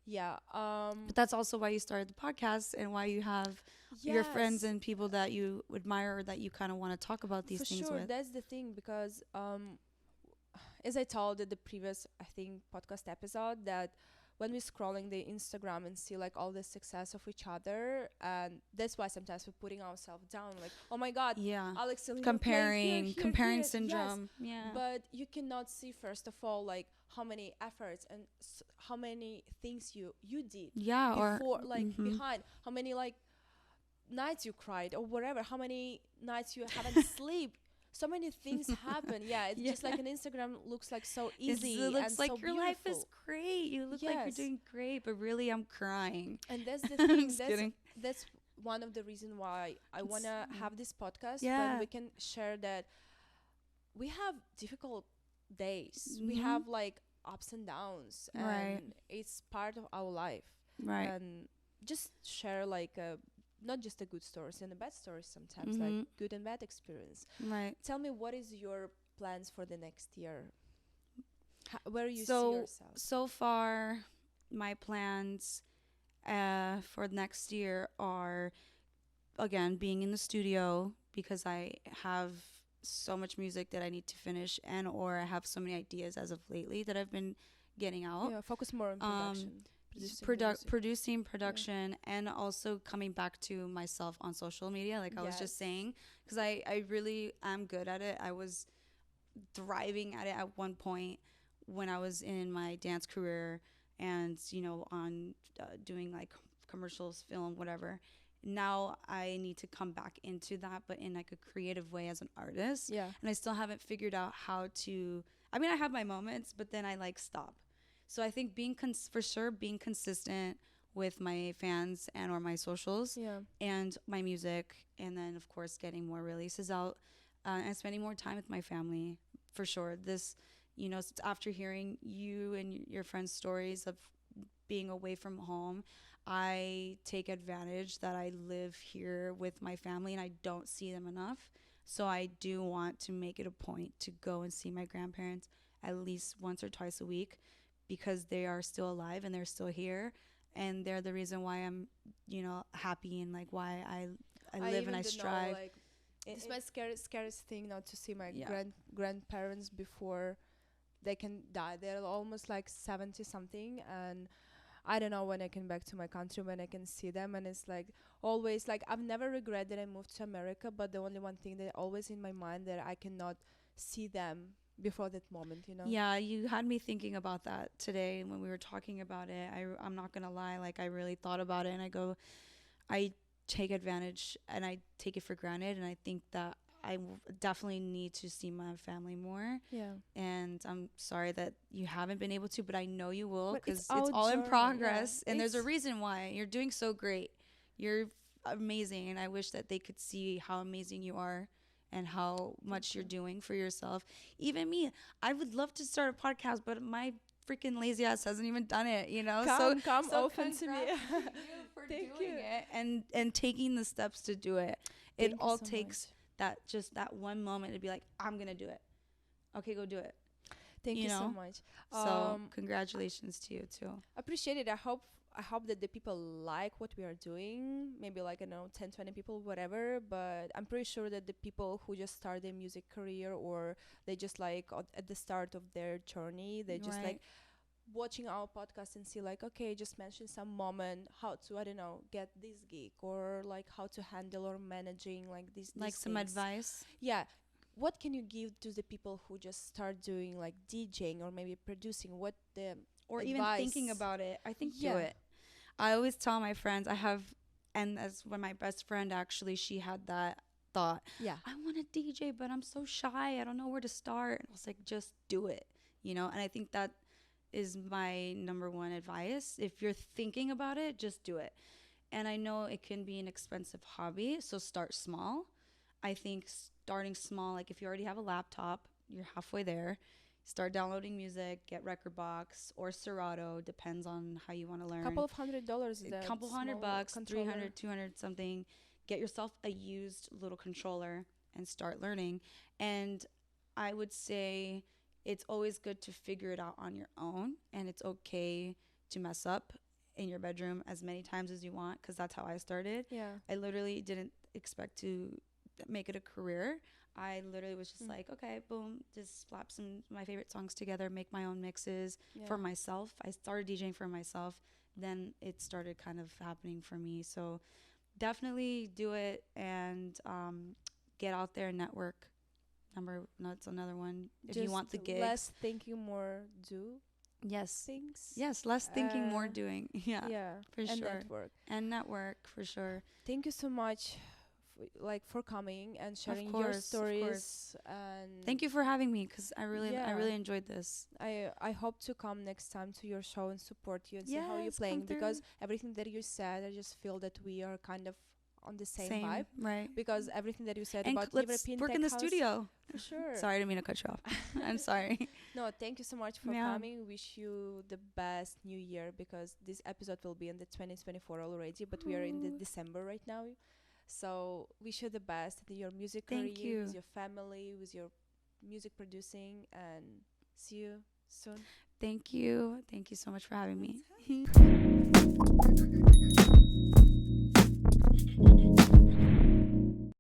Yeah. But that's also why you started the podcast and why you have your friends Yes, and people that you admire or that you kind of want to talk about these for things sure. with. That's the thing because as I told in the previous, I think, podcast episode, that when we're scrolling the Instagram and see like all the success of each other, and that's why sometimes we're putting ourselves down, like, oh my God, Yeah. Alex Elena Comparing here. Yes. syndrome. Yeah. But you cannot see first of all like how many efforts and how many things you did Yeah. before, Or like behind, how many like nights you cried or whatever, how many nights you haven't sleep. So many things happen. Yeah, it's just like an Instagram looks like so easy. It looks and like so your life is beautiful. great. You look like you're Yes. doing great, but really I'm crying. And that's the I'm thing. just kidding. That's one of the reasons why I wanna have this podcast. Yeah. When we can share that we have difficult days. We Mhm. have like ups and downs, and Right. it's part of our life. Right. And just share like not just the good stories and the bad stories sometimes, Mhm. like good and bad experience. Right. Tell me, what is your plans for the next year? Where you see So yourself? so far, my plans for next year are again being in the studio because I have so much music that I need to finish and or I have so many ideas as of lately that I've been getting out. Yeah, focus more on production. Producing production and also coming back to myself on social media like I was just Yes. saying, because I really am good at it. I was thriving at it at one point when I was in my dance career and on doing like commercials, film, whatever. Now I need to come back into that, but in like a creative way as an artist. Yeah. And I still haven't figured out how to. I mean, I have my moments, but then I like stop. So I think being being consistent with my fans and or my socials Yeah. and my music, and then of course getting more releases out and spending more time with my family for sure. This, after hearing you and your friends' stories of being away from home, I take advantage that I live here with my family and I don't see them enough. So I do want to make it a point to go and see my grandparents at least once or twice a week because they are still alive and they're still here. And they're the reason why I'm, happy and like why I live even and I don't know, strive. like, it's my scariest thing now to see my Yeah. grandparents before they can die. They're almost like 70 something, and I don't know when I can back to my country, when I can see them. And it's like always like I've never regret that I moved to America, but the only one thing that always in my mind that I cannot see them before that moment, you know. Yeah, you had me thinking about that today when we were talking about it. I'm not gonna lie, like I really thought about it, and I take advantage and I take it for granted, and I think that definitely need to see my family more. Yeah. And I'm sorry that you haven't been able to, but I know you will, But because it's it's our all in journey, progress, yeah. and there's a It's reason why. You're doing so great. You're amazing, and I wish that they could see how amazing you are and how much you're you. doing for yourself. Even me, I would love to start a podcast, but my freaking lazy ass hasn't even done it, you know. Come So open to me. congrats to you for Thank doing you. it and taking the steps to do it. Thank It you all so takes that one moment to be like, I'm gonna do it. Okay, go do it. Thank you so know? much. So congratulations to you too. Appreciate it. I hope that the people like what we are doing. Maybe like, I don't know, 10, 20 people, whatever. But I'm pretty sure that the people who just start their music career, or they just like at the start of their journey, they just like watching our podcast and see like, okay, just mention some moment how to, I don't know, get this gig, or like how to handle or managing like these Like some things. advice. Yeah. What can you give to the people who just start doing like DJing or maybe producing? What the Or advice? even thinking about it. I think do Yeah. it. I always tell my friends, and as when my best friend actually, she had that thought. Yeah. I want to DJ, but I'm so shy. I don't know where to start. And I was like, just do it, you know? And I think that is my number one advice. If you're thinking about it, just do it. And I know it can be an expensive hobby, so start small. I think starting small, like if you already have a laptop, you're halfway there. Start downloading music, get Record Box or Serato, depends on how you want to learn. Couple of $100 is A couple $100, controller. 300, 200 something. Get yourself a used little controller and start learning. And I would say it's always good to figure it out on your own, and it's okay to mess up in your bedroom as many times as you want, because that's how I started. Yeah. I literally didn't expect to make it a career. I literally was just like, okay, boom, just slap some my favorite songs together, make my own mixes for myself. I started DJing for myself. Then it started kind of happening for me. So definitely do it, and get out there and network. That's another one. If Just you want the gigs. less thinking, more do Yes. things. Yes, less thinking, more doing. Yeah, Yeah. for And sure. network. And network, for sure. Thank you so much for coming and sharing your course, of stories. course. And Thank you for having me, because I really Yeah. enjoyed this. I hope to come next time to your show and support you and see how you're Yes, playing, come through. because everything that you said, I just feel that we are kind of on the same vibe, right? because everything that you said And about let's European work tech in the house, studio. for sure. Sorry, I didn't mean to cut you off. I'm sorry. No, thank you so much for Yeah. coming. Wish you the best new year, because this episode will be in the 2024 already, but we are in the Ooh. December right now. So wish you the best in your music Thank career, you. with your family, with your music producing, and see you soon. Thank you. Thank you so much for having me.